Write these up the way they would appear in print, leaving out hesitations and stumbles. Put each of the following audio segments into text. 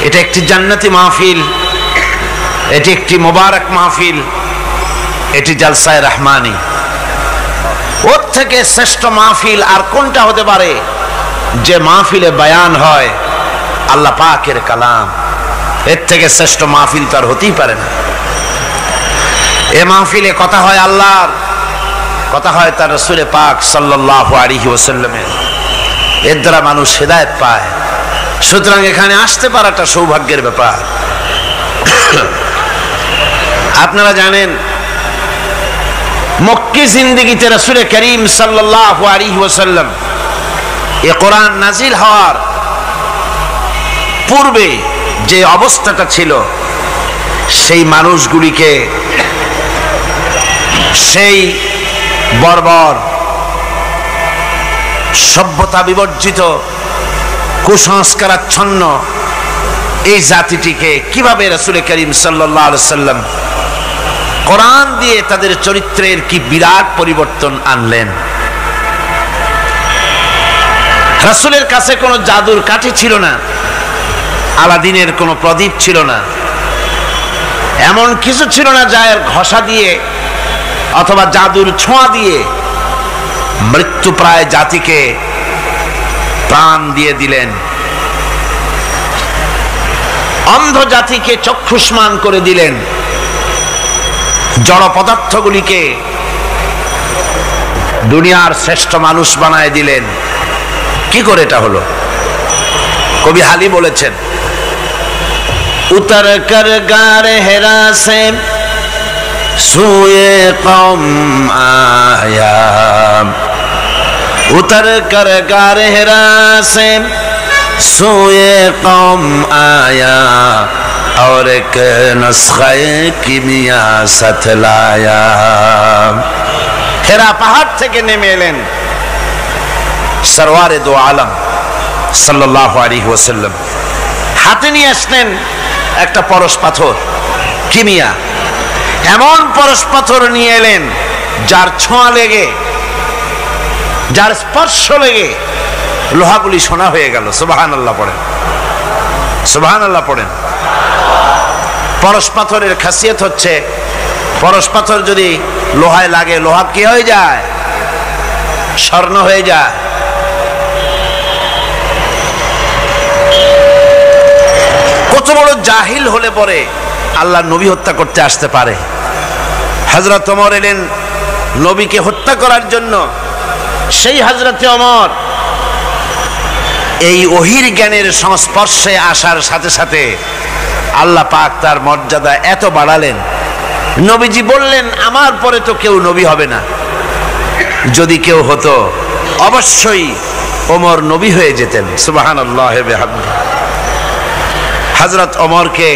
এটা একটি জান্নাতি মাহফিল, এটি একটি মোবারক মাহফিল, এটি জালসায়ে রহমানি। ওর থেকে শ্রেষ্ঠ মাহফিল আর কোনটা হতে পারে যে মাহফিলে বয়ান হয় আল্লাহ পাকের কালাম? এর থেকে শ্রেষ্ঠ মাহফিল তো আর হতেই পারে না। এ মাহফিলে কথা হয় আল্লাহর, কথা হয় তার রাসূল পাক সাল্লাল্লাহু আলাইহি ওয়াসাল্লামের। এর দ্বারা মানুষ হেদায়েত পায়। সুতরাং এখানে আসতে পারাটা সৌভাগ্যের ব্যাপার। আপনারা জানেন মক্কি জিন্দেগিতে রাসূল করিম সাল্লাল্লাহু আলাইহি ওয়াসাল্লাম এ কোরআন নাজিল হওয়ার পূর্বে যে অবস্থাটা ছিল, সেই মানুষগুলিকে সেই বর্বর সভ্যতা বিবর্জিত কুসংস্কারাচ্ছন্ন এই জাতিটিকে কিভাবে রাসূল করিম সাল্লাল্লাহু আলাইহি ওয়াসাল্লাম কোরআন দিয়ে তাদের চরিত্রের কি বিরাট পরিবর্তন আনলেন। রাসূলের কাছে কোনো জাদুর কাঠি ছিল না, আলাদিনের কোনো প্রদীপ ছিল না, এমন কিছু ছিল না যার ঘষা দিয়ে অথবা জাদুর ছোঁয়া দিয়ে মৃত্যুপ্রায় জাতিকে প্রাণ দিয়ে দিলেন, অন্ধ জাতিকে চক্ষুষ্মান করে দিলেন, জড় পদার্থগুলিকে দুনিয়ার শ্রেষ্ঠ মানুষ বানায় দিলেন। কি করে এটা হলো? কবি হালি বলেছেন, উতর কর গারে হেরা সে সুয়ে কওম আয়া, উতর কর গারে হেরা সে সুয়ে কওম আয়া और एक नुस्खे किमिया साथ लाया। হেরা পাহাড় থেকে নেমে এলেন সরওয়ারে দো আলম সাল্লাল্লাহু আলাইহি ওয়াসাল্লাম। হাতে নিয়ে আসলেন একটা পরশ পাথর, কিমিয়া, এমন পরশ পাথর নিয়ে এলেন যার ছোঁয়া লেগে, যার স্পর্শ লেগে লোহাগুলি সোনা হয়ে গেল। সুবহানাল্লাহ পড়েন, সুবহানাল্লাহ পড়েন। পরশ পাথরের খাসিয়ত হচ্ছে, পরশ পাথর যদি লোহায় লাগে, লোহা কি হয়ে যায়? স্বর্ণ হয়ে যায়। কত বড় জাহিল হলে পরে আল্লাহ নবী হত্যা করতে আসতে পারে। হযরত ওমর এলেন নবীকে হত্যা করার জন্য। সেই হযরত ওমর এই ওহির জ্ঞানের সংস্পর্শে আসার সাথে সাথে আল্লাহ পাক তার মর্যাদা এত বাড়ালেন, নবীজি বললেন আমার পরে তো কেউ নবী হবে না, যদি কেউ হতো অবশ্যই ওমর নবী হয়ে যেতেন। সুবহানাল্লাহ বিহামদিহি। হযরত ওমরকে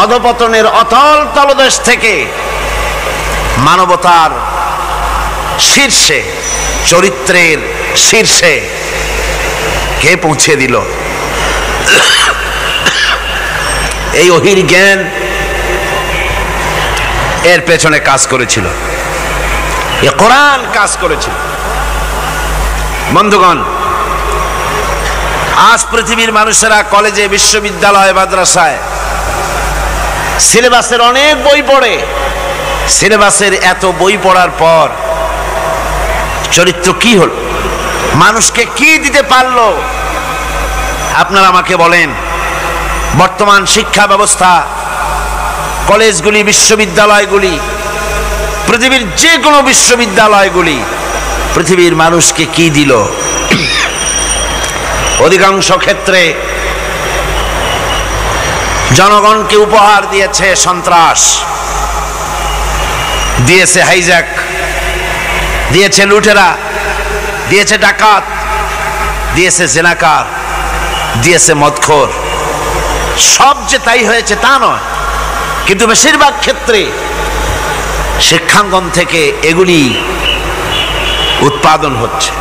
অধপতনের অতল তলদেশ থেকে মানবতার শীর্ষে, চরিত্রের শীর্ষে কে পৌঁছে দিল? এই ওহির জ্ঞান এর পেছনে কাজ করেছিল, এ কোরআন কাজ করেছিল। বন্ধুগণ, আজ পৃথিবীর মানুষেরা কলেজে, বিশ্ববিদ্যালয়, মাদ্রাসায় সিলেবাসের অনেক বই পড়ে। সিলেবাসের এত বই পড়ার পর চরিত্র কি হল? মানুষকে কি দিতে পারলো? আপনারা আমাকে বলেন, বর্তমান শিক্ষা ব্যবস্থা, কলেজগুলি, বিশ্ববিদ্যালয়গুলি, পৃথিবীর যে কোনো বিশ্ববিদ্যালয়গুলি পৃথিবীর মানুষকে কি দিল? অধিকাংশ ক্ষেত্রে জনগণকে উপহার দিয়েছে সন্ত্রাস, দিয়েছে হাইজ্যাক, দিয়েছে লুটেরা, দিয়েছে ডাকাত, দিয়েছে জেনাকার, দিয়েছে মদখোর। সব যে তাই হয়েছে তা নয়, কিন্তু বেশিরভাগ ক্ষেত্রে শিক্ষাঙ্গন থেকে এগুলি উৎপাদন হচ্ছে।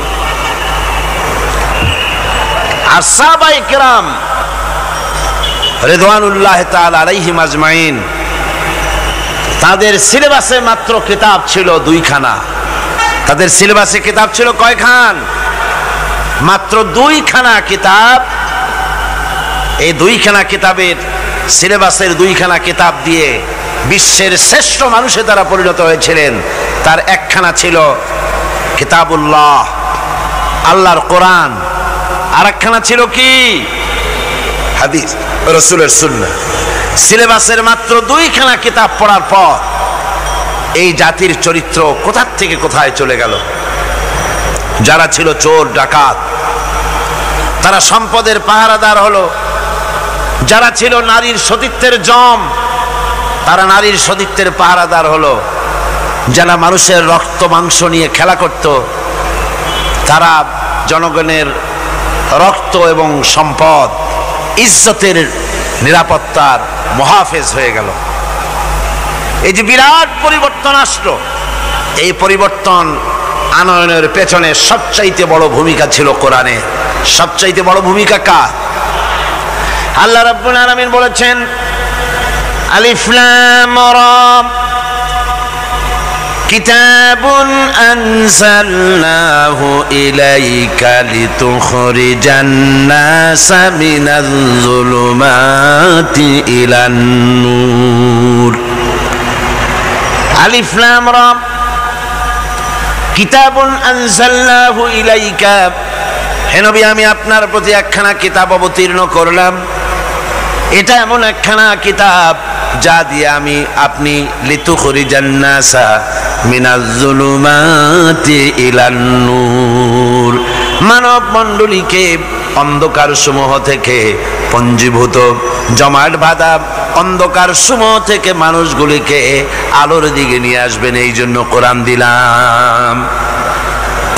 আর সাহাবায়ে কেরাম রিদওয়ানুল্লাহ তাআলা আলাইহিম আজমাইন, তাদের সিলেবাসে মাত্র কিতাব ছিল 2 খানা। তাদের সিলেবাসে কিতাব ছিল কয়খান? মাত্র 2 খানা কিতাব। এই দুইখানা কিতাবের সিলেবাসের দুইখানা কিতাব দিয়ে বিশ্বের শ্রেষ্ঠ মানুষে তারা পরিণত হয়েছিলেন। তার একখানা ছিল কিতাবুল্লাহ, আল্লাহর কোরআন, আর একখানা ছিল কি? হাদিস, রাসূলের সুন্নাহ। সিলেবাসের মাত্র দুইখানা কিতাব পড়ার পর এই জাতির চরিত্র কোথা থেকে কোথায় চলে গেল। যারা ছিল চোর ডাকাত তারা সম্পদের পাহারাদার হলো, যারা ছিল নারীর সতীত্বের জম তারা নারীর সতীত্বের পাহারাদার হলো, যারা মানুষের রক্ত মাংস নিয়ে খেলা করত তারা জনগণের রক্ত এবং সম্পদ ইজ্জতের নিরাপত্তার মুহাফেজ হয়ে গেল। এই যে বিরাট পরিবর্তন আসলো, এই পরিবর্তন আনয়নের পেছনে সবচাইতে বড় ভূমিকা ছিল কোরআনে। সবচাইতে বড় ভূমিকা কার? আল্লাহ রাব্বুল আলামিন বলেছেন, আলিফ লাম রা কিতাবুন আনজালনাহু ইলাইকা লিতুখরিজান নাসা মিনাজ যুলুমাতি ইলান নূর। আলিফ লাম রা কিতাবুন আনজালনাহু ইলাইকা, হে নবী আমি আপনার প্রতি একখানা কিতাব অবতীর্ণ করলাম। এটা এমন একখানা কিতাব যা দিয়ে আপনি লিতুখরিজান নাসা মিনাজ যুলুমাতি ইলান নূর, মানব মণ্ডলীকে অন্ধকার সমূহ থেকে পঞ্জীভূত জমাট বাঁধা অন্ধকার সমূহ থেকে মানুষগুলিকে আলোর দিকে নিয়ে আসবেন। এই জন্য কোরআন দিলাম।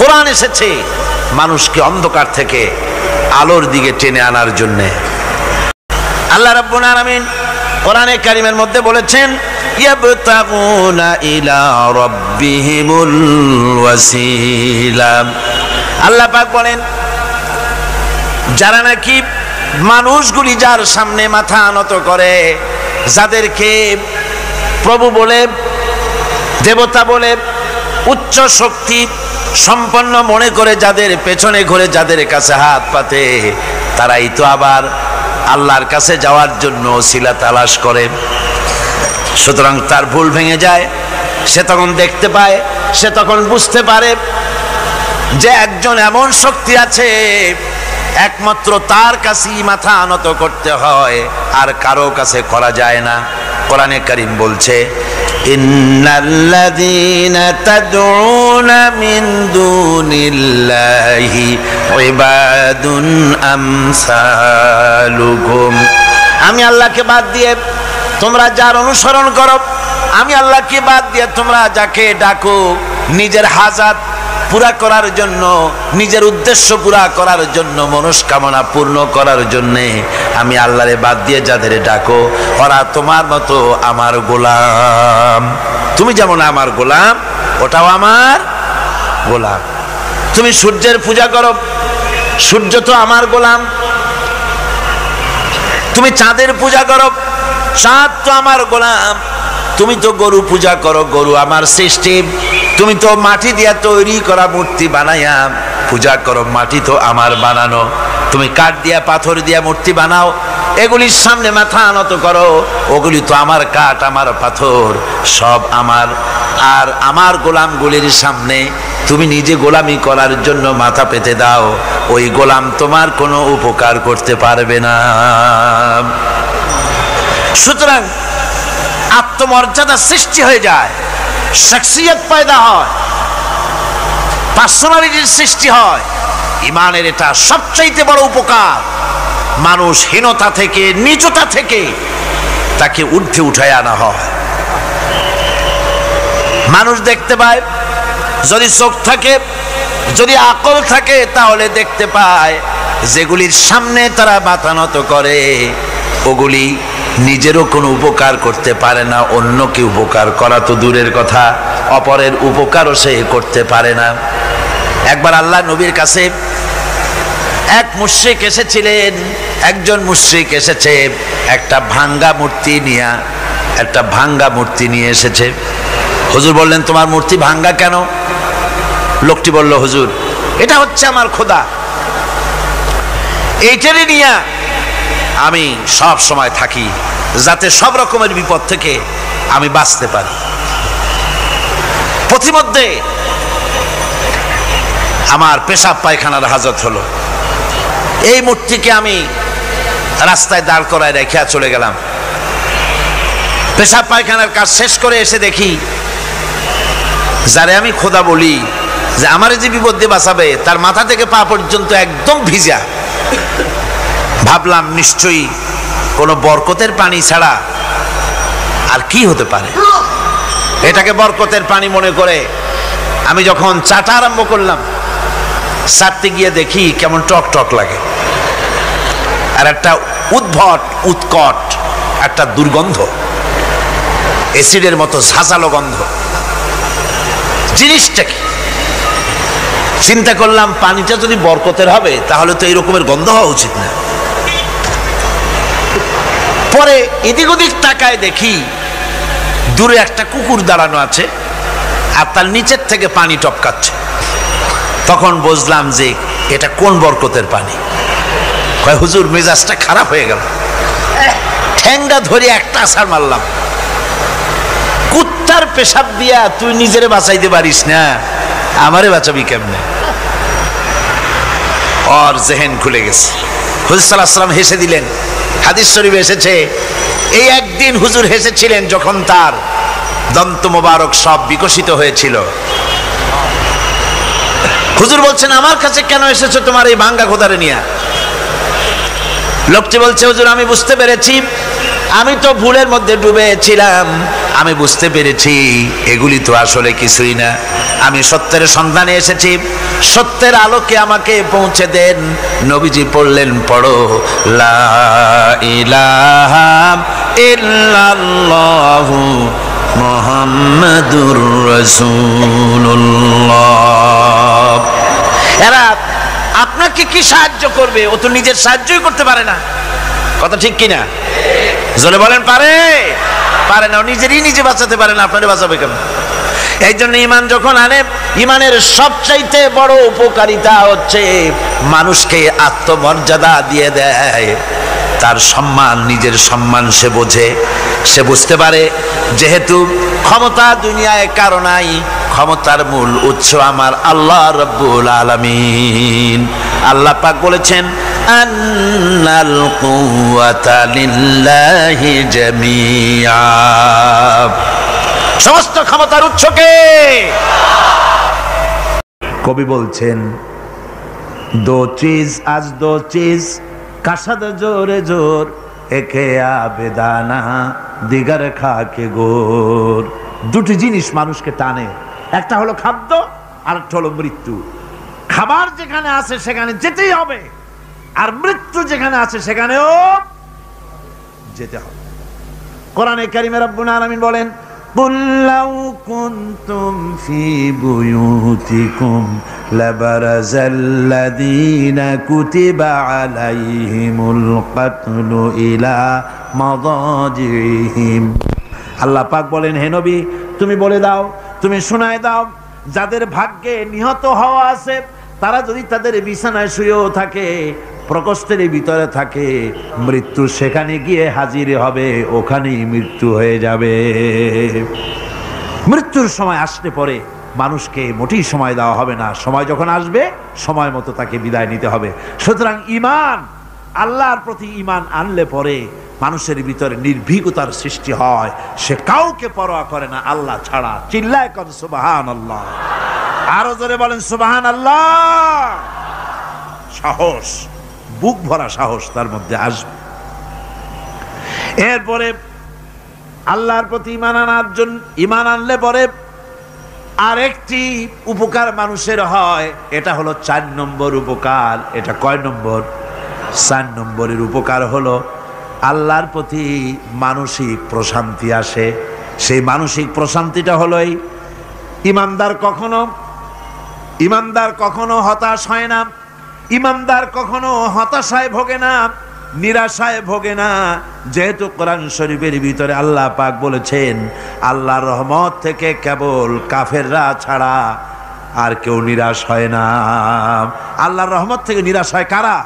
কোরআন এসেছে মানুষকে অন্ধকার থেকে আলোর দিকে টেনে আনার জন্য। আল্লাহ রাব্বুল আলামিন কোরআনে কারীমের মধ্যে বলেছেন, ইয়াবতাগুনা ইলা রাব্বিহিমুল ওয়াসিলা। আল্লাহ পাক বলেন, যারা নাকি মানুষগুলি যার সামনে মাথা নত করে, যাদেরকে প্রভু বলে, দেবতা বলে, উচ্চ শক্তি সম্পন্ন মনে করে যাদের পেছনে ঘুরে যাদের কাছে হাত পাতে, তারাই তো আবার আল্লাহর কাছে যাওয়ার জন্য ওসিলা তালাশ করে। সুতরাং তার ভুল ভেঙে যায়, সে তখন দেখতে পায়, সে তখন বুঝতে পারে যে একজন এমন শক্তি আছে একমাত্র তার কাছেই মাথা নত করতে হয়, আর কারো কাছে করা যায় না। কোরআনে কারীম বলছে, ইন্নাল্লাযীনা তাদউনা মিন দুনিল্লাহি ইবাদুন আমসালুকুম। আমি আল্লাহকে বাদ দিয়ে তোমরা যার অনুসরণ করো, আমি আল্লাহকে বাদ দিয়ে তোমরা যাকে ডাকো নিজের হাজাত পুরা করার জন্য, নিজের উদ্দেশ্য পুরা করার জন্য, মনস্কামনা পূর্ণ করার জন্যে আমি আল্লাহরে বাদ দিয়ে যাদের ডাকো, ওরা তোমার মতো আমার গোলাম। তুমি যেমন আমার গোলাম, ওটাও আমার গোলাম। তুমি সূর্যের পূজা করো, সূর্য তো আমার গোলাম। তুমি চাঁদের পূজা করো, চাঁদ তো আমার গোলাম। তুমি তো গরু পূজা করো, গরু আমার সৃষ্টি। তুমি তো মাটি দিয়া তৈরি করা মূর্তি বানাইয়া পূজা করো, মাটি তো আমার বানানো। তুমি কাঠ দিয়া পাথর দিয়া মূর্তি বানাও, এগুলির সামনে মাথা নত করো, ওগুলি তো আমার কাঠ আমার পাথর সব আমার। আর আমার গোলামগুলির সামনে তুমি নিজে গোলামি করার জন্য মাথা পেতে দাও, ওই গোলাম তোমার কোনো উপকার করতে পারবে না। সুতরাং আত্মমর্যাদা সৃষ্টি হয়ে যায়, শখসিয়ত পয়দা হয়, পার্সোনালিটির সৃষ্টি হয়। ইমানের এটা সবচাইতে বড় উপকার। মানুষ হীনতা থেকে, নীচতা থেকে তাকে ঊর্ধ্বে উঠায় আনা হয়। মানুষ দেখতে পায়, যদি চোখ থাকে, যদি আকল থাকে, তাহলে দেখতে পায় যেগুলির সামনে তারা মাথা নত করে ওগুলি নিজেরও কোনো উপকার করতে পারে না, অন্যকে উপকার করা তো দূরের কথা, অপরের উপকারও সে করতে পারে না। একবার আল্লাহ নবীর কাছে এক মুশরিক এসেছিলেন। একজন মুশরিক এসেছে একটা ভাঙ্গা মূর্তি নিয়ে এসেছে। হুজুর বললেন, তোমার মূর্তি ভাঙ্গা কেন? লোকটি বলল, হুজুর এটা হচ্ছে আমার খোদা, এইটারই নিয়ে আমি সব সময় থাকি, যাতে সব রকমের বিপদ থেকে আমি বাঁচতে পারি। প্রতিমধ্যে আমার পেশাব পায়খানার হাজত হলো। এই মূর্তিকে আমি রাস্তায় দাঁড় করায় রেখে চলে গেলাম। পেশাব পায়খানার কাজ শেষ করে এসে দেখি, যারে আমি খোদা বলি, যে আমার যে বিপদ দিয়ে বাঁচাবে, তার মাথা থেকে পা পর্যন্ত একদম ভিজা। ভাবলাম নিশ্চয়ই কোনো বরকতের পানি ছাড়া আর কি হতে পারে। এটাকে বরকতের পানি মনে করে আমি যখন চাটা আরম্ভ করলাম, চাটতে গিয়ে দেখি কেমন টক টক লাগে, আর একটা উদ্ভট উৎকট একটা দুর্গন্ধ, অ্যাসিডের মতো ঝাঁঝালো গন্ধ। জিনিসটা কি? চিন্তা করলাম, পানিটা যদি বরকতের হবে তাহলে তো এইরকমের গন্ধ হওয়া উচিত না। পরে এদিক ওদিক তাকায় দেখি দূরে একটা কুকুর দাঁড়ানো আছে, আর তার নিচের থেকে পানি টপকাচ্ছে। তখন বুঝলাম যে এটা কোন বরকতের পানি। কয়, হুজুর মেজাজটা খারাপ হয়ে গেল, ঠ্যাংটা ধরে একটা আছাড় মারলাম। কুত্তার পেশাব দিয়া তুই নিজেরে বাঁচাইতে পারিস না, আমারে বাঁচাবি কেমনে? ওর জেহেন খুলে গেছে। হুজুর সাল্লাল্লাহু আলাইহি ওয়াসাল্লাম হেসে দিলেন। হাদিস শরীফে এসেছে, এই একদিন হুজুর হেসেছিলেন যখন তার দন্ত মোবারক সব বিকশিত হয়েছিল। হুজুর বলছেন, আমার কাছে কেন এসেছো তোমার এই ভাঙ্গা খোদারে নিয়ে? লোকটি বলছে, হুজুর আমি বুঝতে পেরেছি, আমি তো ভুলের মধ্যে ডুবেছিলাম, আমি বুঝতে পেরেছি এগুলি তো আসলে কিছুই না, আমি সত্যের সন্ধানে এসেছি, সত্যের আলোকে আমাকে পৌঁছে দেন। নবীজি পড়লেন, পড়ো লা ইলাহা ইল্লাল্লাহু মুহাম্মাদুর রাসূলুল্লাহ। এরা আপনাকে কি সাহায্য করবে? ও তো নিজের সাহায্যই করতে পারে না। কথা ঠিক কিনা? জোরে বলেন, পারে? পারে না। নিজেরই নিজে বাঁচাতে পারে না, আপনারে বাঁচাবে কেন? এই জন্য ইমান যখন আনে, ইমানের সবচাইতে বড় উপকারিতা হচ্ছে মানুষকে আত্মমর্যাদা দিয়ে দেয়। তার সম্মান, নিজের সম্মান সে বোঝে, সে বুঝতে পারে যেহেতু ক্ষমতা দুনিয়ায় কারো নাই, ক্ষমতার মূল উৎস আমার আল্লাহ রাব্বুল আলামিন। আল্লাহ পাক বলেছেন, আন্নাল কুওয়াতা লিল্লাহি জামিআ, সমস্ত ক্ষমতার উৎস কে? কবি বলছেন, দো চিজ আজ দো চিজ কাসাদ জোরে জোর, একে আবেদানা দিগার খাকে গোর। দুটি জিনিস মানুষকে টানে, একটা হলো খাদ্য, আর একটা হলো মৃত্যু। খাবার যেখানে আছে সেখানে যেতেই হবে, আর মৃত্যু যেখানে আছে সেখানেও যেতে হবে। কোরআনে কারিমে রব্বুল আলামিন বলেন, কুল লাউ কুনতুম ফি বুয়ুতিকুম লাবারাযাল্লাযীনা কুতিবা আলাইহিমুল কাতলু ইলা মাদাজিহিম। আল্লাহ পাক বলেন, হে নবী তুমি বলে দাও, তুমি শোনায় দাও, যাদের ভাগ্যে নিহত হওয়া আছে, তারা যদি তাদের বিছানায় শুয়েও থাকে, প্রকোষ্ঠের ভিতরে থাকে, মৃত্যু সেখানে গিয়ে হাজির হবে, ওখানেই মৃত্যু হয়ে যাবে। মৃত্যুর সময় আসতে পরে মানুষকে মোটেই সময় দেওয়া হবে না, সময় যখন আসবে সময় মতো তাকে বিদায় নিতে হবে। সুতরাং ইমান, আল্লাহর প্রতি ইমান আনলে পরে মানুষের ভিতরে নির্ভীকতার সৃষ্টি হয়, সে কাউকে পরোয়া করে না আল্লাহ ছাড়া। চিল্লায় কর সুবহানাল্লাহ, আরো জোরে বলেন সুবহানাল্লাহ। সাহস, বুক ভরা সাহস তার মধ্যে আসবে। এরপরে আল্লাহর প্রতি ইমান আনলে পরে আরেকটি উপকার মানুষের হয়, এটা হলো 4 নম্বর উপকার। এটা কয় নম্বর? 4 নম্বরের উপকার হলো আল্লাহর প্রতি মানসিক প্রশান্তি আসে। সেই মানসিক প্রশান্তিটা হলোই ইমানদার কখনো হতাশ হয় না, ইমানদার কখনো হতাশায় ভোগে না, নিরাশায় ভোগে না। যেহেতু কোরআন শরীফের ভিতরে আল্লাহ পাক বলেছেন, আল্লাহর রহমত থেকে কেবল কাফেররা ছাড়া আর কেউ নিরাশ হয় না। আল্লাহর রহমত থেকে নিরাশ হয় কারা?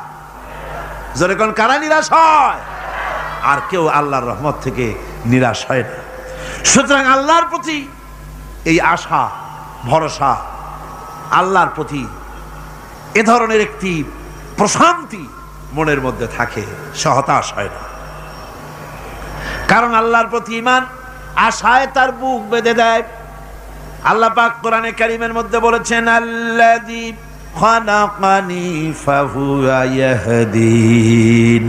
জোরে কোন কারা নিরাশ হয়? আর কেউ আল্লাহর রহমত থেকে নিরাশ হয় না। সুতরাং আল্লাহর প্রতি এই আশা ভরসা, আল্লাহর প্রতি এ ধরনের একটি প্রশান্তি মনের মধ্যে থাকে, সে হতাশ হয় না। কারণ আল্লাহর প্রতি ঈমান আশায় তার বুক বেঁধে দেয়। আল্লাহ পাক কোরআনে কারীমের মধ্যে বলেছেন, আল্লাযী খালাকানি ফাহুয়া ইয়াহদিন।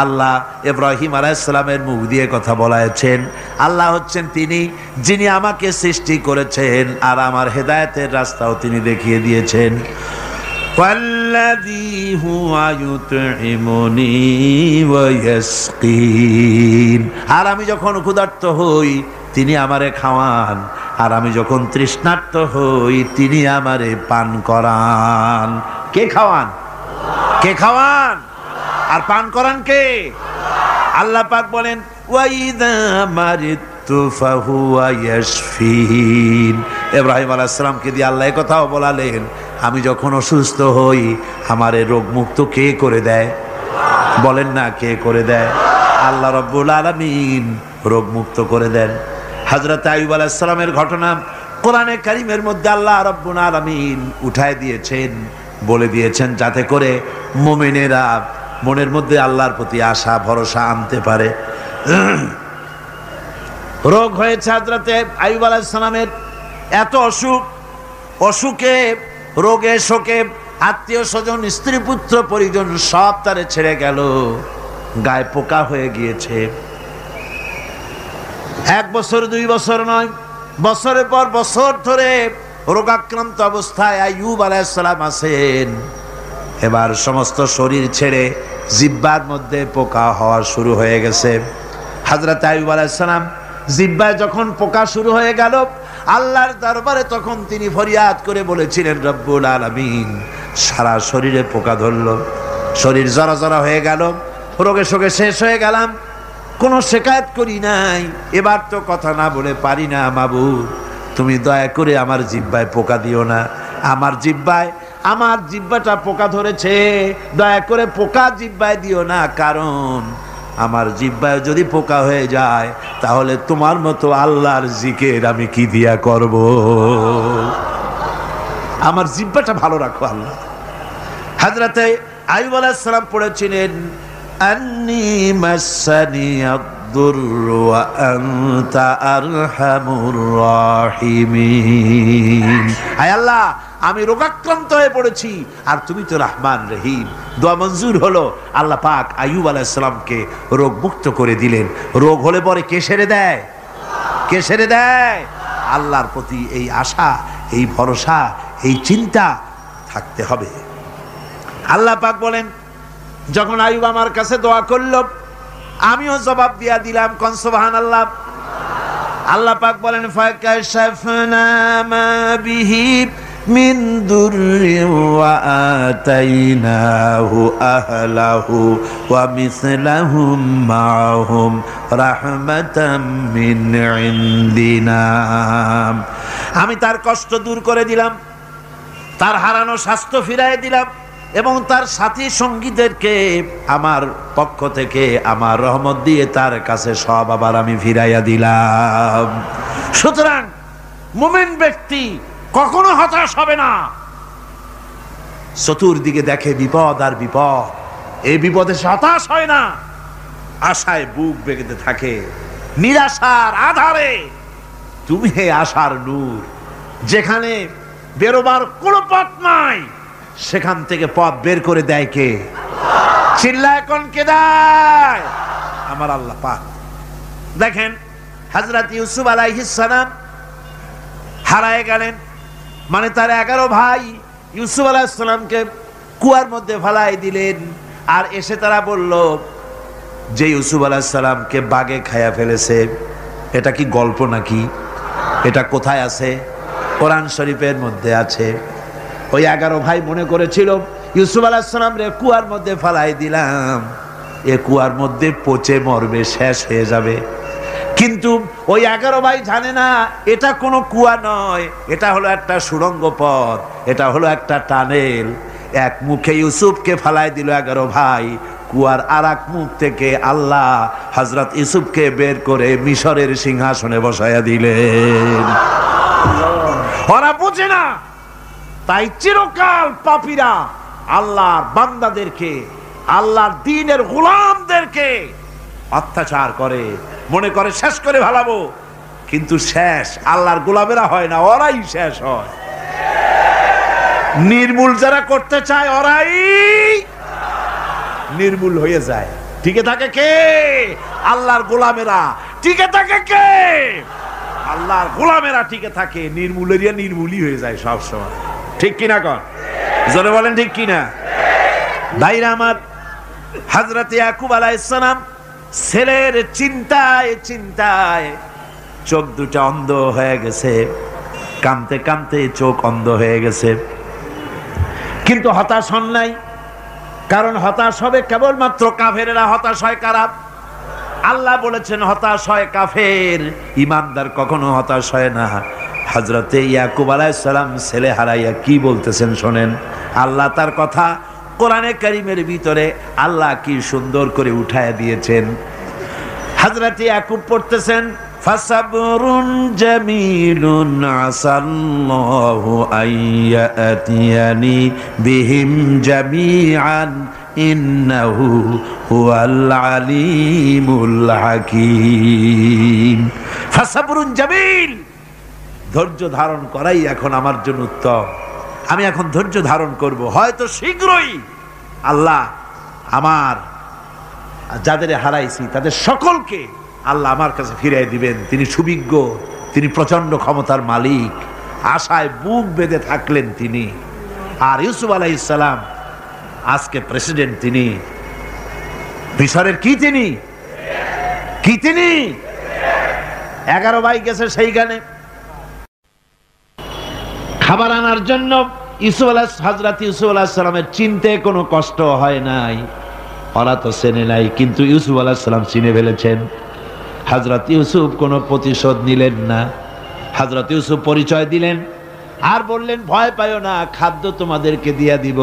আল্লাহ ইব্রাহিম আলাইহিস সালামের মুখ দিয়ে কথা বলাছেন। আল্লাহ হচ্ছেন তিনি যিনি আমাকে সৃষ্টি করেছেন আর আমার হেদায়েতের রাস্তাও তিনি দেখিয়ে দিয়েছেন। ওয়াল্লাযী হুয়া ইউতঈমুনি ওয়া ইয়াসকিন। আর আমি যখন ক্ষুধার্ত হই তিনি আমারে খাওয়ান, আর আমি যখন তৃষ্ণার্ত হই তিনি আমারে পান করান। কে খাওয়ান? কে খাওয়ান আর পান করান কে? আল্লাহ পাক বলেন, ওয়াইদা মারিতু ফাহুয়া ইয়াশফিন। ইব্রাহিম আলাইহিস সালামকে দিয়ে আল্লাহ এই কথাও বলালেন, আমি যখন অসুস্থ হই আমারে রোগ মুক্ত কে করে দেয়? বলেন না, কে করে দেয়? আল্লাহ রাব্বুল আলামিন রোগ মুক্ত করে দেন। হযরত আইয়ুব আলাইহিস সালামের ঘটনা কোরআনে কারীমের মধ্যে আল্লাহ রাব্বুল আলামিন উঠায় দিয়েছেন, বলে দিয়েছেন যাতে করে মুমিনেরা মনের মধ্যে আল্লাহর প্রতি আশা ভরসা আনতে পারে। রোগ হয়েছে হযরত আইয়ুব আলাইহিস সালামের, এত অসুখ, অসুখে রোগে শোকে আত্মীয় স্বজন স্ত্রী পুত্র পরিজন সব তারে ছেড়ে গেল, গায়ে পোকা হয়ে গিয়েছে। 1 বছর 2 বছর নয়, বছরের পর বছর ধরে রোগাক্রান্ত অবস্থায় আইয়ুব আলাইহিস সালাম আছেন। এবার সমস্ত শরীর ছেড়ে জিহ্বার মধ্যে পোকা হওয়া শুরু হয়ে গেছে। হযরত আইয়ুব আলাইহিস সালাম জিহ্বায় যখন পোকা শুরু হয়ে গেল, আল্লাহর দরবারে তখন তিনি ফরিয়াদ করে বলেছিলেন, রব্বুল আলামিন সারা শরীরে পোকা ধরলো, শরীর জরা জরা হয়ে গেল, রোগে শোকে শেষ হয়ে গেলাম, কোনো শিকায়ত করি নাই, এবার তো কথা না বলে পারি না মাবুদ, তুমি দয়া করে আমার জিহ্বায় পোকা দিও না। আমার জিহ্বাটা পোকা ধরেছে, দয়া করে পোকা জিহ্বায় দিও না, কারণ আমার জিহ্বায় যদি পোকা হয়ে যায় তাহলে তোমার মতো আল্লাহর জিকির আমি কি দিয়া করব? আমার জিহ্বাটা ভালো রাখো আল্লাহ। হযরত আইয়ুব আলাইহিস সালাম পড়েছিলেন, আন্নী মাসানি আদ-দুররু ওয়া আনতা আরহামুর রাহিমিন। আয় আল্লাহ, আমি রোগাক্রান্ত হয়ে পড়েছি আর তুমি তো রহমান রহিম। দোয়া মঞ্জুর হলো, আল্লাহ পাক আইয়ুব আলাইহিস সালামকে রোগ মুক্ত করে দিলেন। রোগ হলে পরে কে সেরে দেয়? কে সেরে দেয়? আল্লাহর প্রতি এই আশা, এই ভরসা, এই চিন্তা থাকতে হবে। আল্লাহ পাক বলেন, যখন আইয়ুব আমার কাছে দোয়া করল আমিও জবাব দিয়া দিলাম। কোন সুবহানাল্লাহ। আল্লাহ পাক বলেন, ফাকাশাফনা মা বিহি মিন দুররি ওয়া আতাইনাহু আহলাহু ওয়া মিসলাহুম মাআহুম রাহমাতাম মিন ইনদিনা। আমি তার কষ্ট দূর করে দিলাম, তার হারানো স্বাস্থ্য ফিরিয়ে দিলাম এবং তার সাথী সঙ্গীদেরকে আমার পক্ষ থেকে আমার রহমত দিয়ে তার কাছে সব আবার আমি ফিরাইয়া দিলাম। সুতরাং মুমিন ব্যক্তি কখনো হতাশ হবে না। চতুর্দিকে দেখে বিপদ আর বিপদ, এই বিপদে সে হতাশ হয় না, আশায় বুক বেঁধে থাকে। নিরাশার আধারে তুমি হে আশার নূর, যেখানে বেরোবার কোনো পথ নাই সেখান থেকে পথ বের করে দেয় কে? চিল্লায় কোন কে দেয়? আমার আল্লাহ পাক। দেখেন হযরত ইউসুফ আলাইহিস সালাম হারায় গেলেন, মানে তার 11 ভাই ইউসুফ আলাইহিস সালামকে কুয়ার মধ্যে ফেলাই দিলেন। আর এসে তারা বলল যে ইউসুফ আলাইহিস সালামকে বাঘে খায়া ফেলেছে। এটা কি গল্প নাকি? এটা কোথায় আছে? কোরআন শরীফের মধ্যে আছে। ওই 11 ভাই মনে করেছিল ইউসুফ আলাইহিস সালাম রে কুয়ার মধ্যে ফেলাই দিলাম, এ কুয়ার মধ্যে পচে মরবে, শেষ হয়ে যাবে। কিন্তু ওই 11 ভাই জানে না এটা কোনো কুয়া নয়, এটা হলো একটা সুড়ঙ্গ পথ, এটা হলো একটা টানেল। এক মুখে ইউসুফকে ফেলাই দিল 11 ভাই, কুয়ার আরেক মুখ থেকে আল্লাহ হযরত ইউসুফকে বের করে মিশরের সিংহাসনে বসায়া দিলেন। ওরা বোঝে না, তাই চিরকাল পাপীরা আল্লাহর বান্দাদেরকে, আল্লাহর দ্বীনের গোলামদেরকে অত্যাচার করে, মনে করে শেষ করে ভালাবো, কিন্তু শেষ আল্লাহর গোলামেরা হয় না, ওরাই শেষ হয়। নির্মূল যারা করতে চায় ওরাই নির্মূল হয়ে যায়। টিকে থাকে কে? আল্লাহর গোলামেরা। টিকে থাকে কে? আল্লাহর গোলামেরা টিকে থাকে। নির্মূলেরিয়া নির্মূলই হয়ে যায় সব সময়। ঠিক কিনা কর? জোরে বলেন ঠিক কিনা? ভাইরা আমার, হযরত ইয়াকুব আলাইহিস সালাম ছেলের চিন্তায় চিন্তায় চোখ দুটা অন্ধ হয়ে গেছে, কাঁদতে কাঁদতে চোখ অন্ধ হয়ে গেছে, কিন্তু হতাশ হন নাই। কারণ হতাশ হবে কেবলমাত্র কাফেরেরা। হতাশ হয় কারা? আল্লাহ বলেছেন হতাশ হয় কাফের, ইমানদার কখনো হতাশ হয় না। হযরতে ইয়াকুব আলাইহিস সালাম ছেলে হারাইয়া কি বলতেছেন শোনেন। আল্লাহ তার কথা কোরআনে কারীমের ভিতরে আল্লাহ কি সুন্দর করে উঠায় দিয়েছেন। হযরতে ইয়াকুব পড়তেছেন, ফাসাবরুন জামিলুন আসাল্লাহু আইয়াতিয়ানি বিহিম জামিআন ইন্নাহু হুয়াল আলিমুল হাকীম। ফাসাবরুন জামিল, ধৈর্য ধারণ করাই এখন আমার জন্য উত্তম। আমি এখন ধৈর্য ধারণ করব, হয়তো শীঘ্রই আল্লাহ আমার যাদের হারাইছি তাদের সকলকে আল্লাহ আমার কাছে ফিরিয়ে দিবেন। তিনি সুবিজ্ঞ, তিনি প্রচন্ড ক্ষমতার মালিক। আশায় বুক বেঁধে থাকলেন তিনি। আর ইউসুফ আলাইহিস সালাম আজকে প্রেসিডেন্ট। তিনি মিশরের কি? তিনি কি? তিনি 11 ভাই গেছে সেইখানে খাবার আনার জন্য। হযরত ইউসুফ আলাইহিস সালামের চিনতে কোনো কষ্ট হয় নাই। ওরা তো চেনে নাই, কিন্তু ইউসুফ আলাইহিস সালাম চিনে ফেলেছেন। হযরত ইউসুফ কোনো প্রতিশোধ নিলেন না। হযরত ইউসুফ পরিচয় দিলেন আর বললেন, ভয় পাইও না, খাদ্য তোমাদেরকে দিয়া দিব।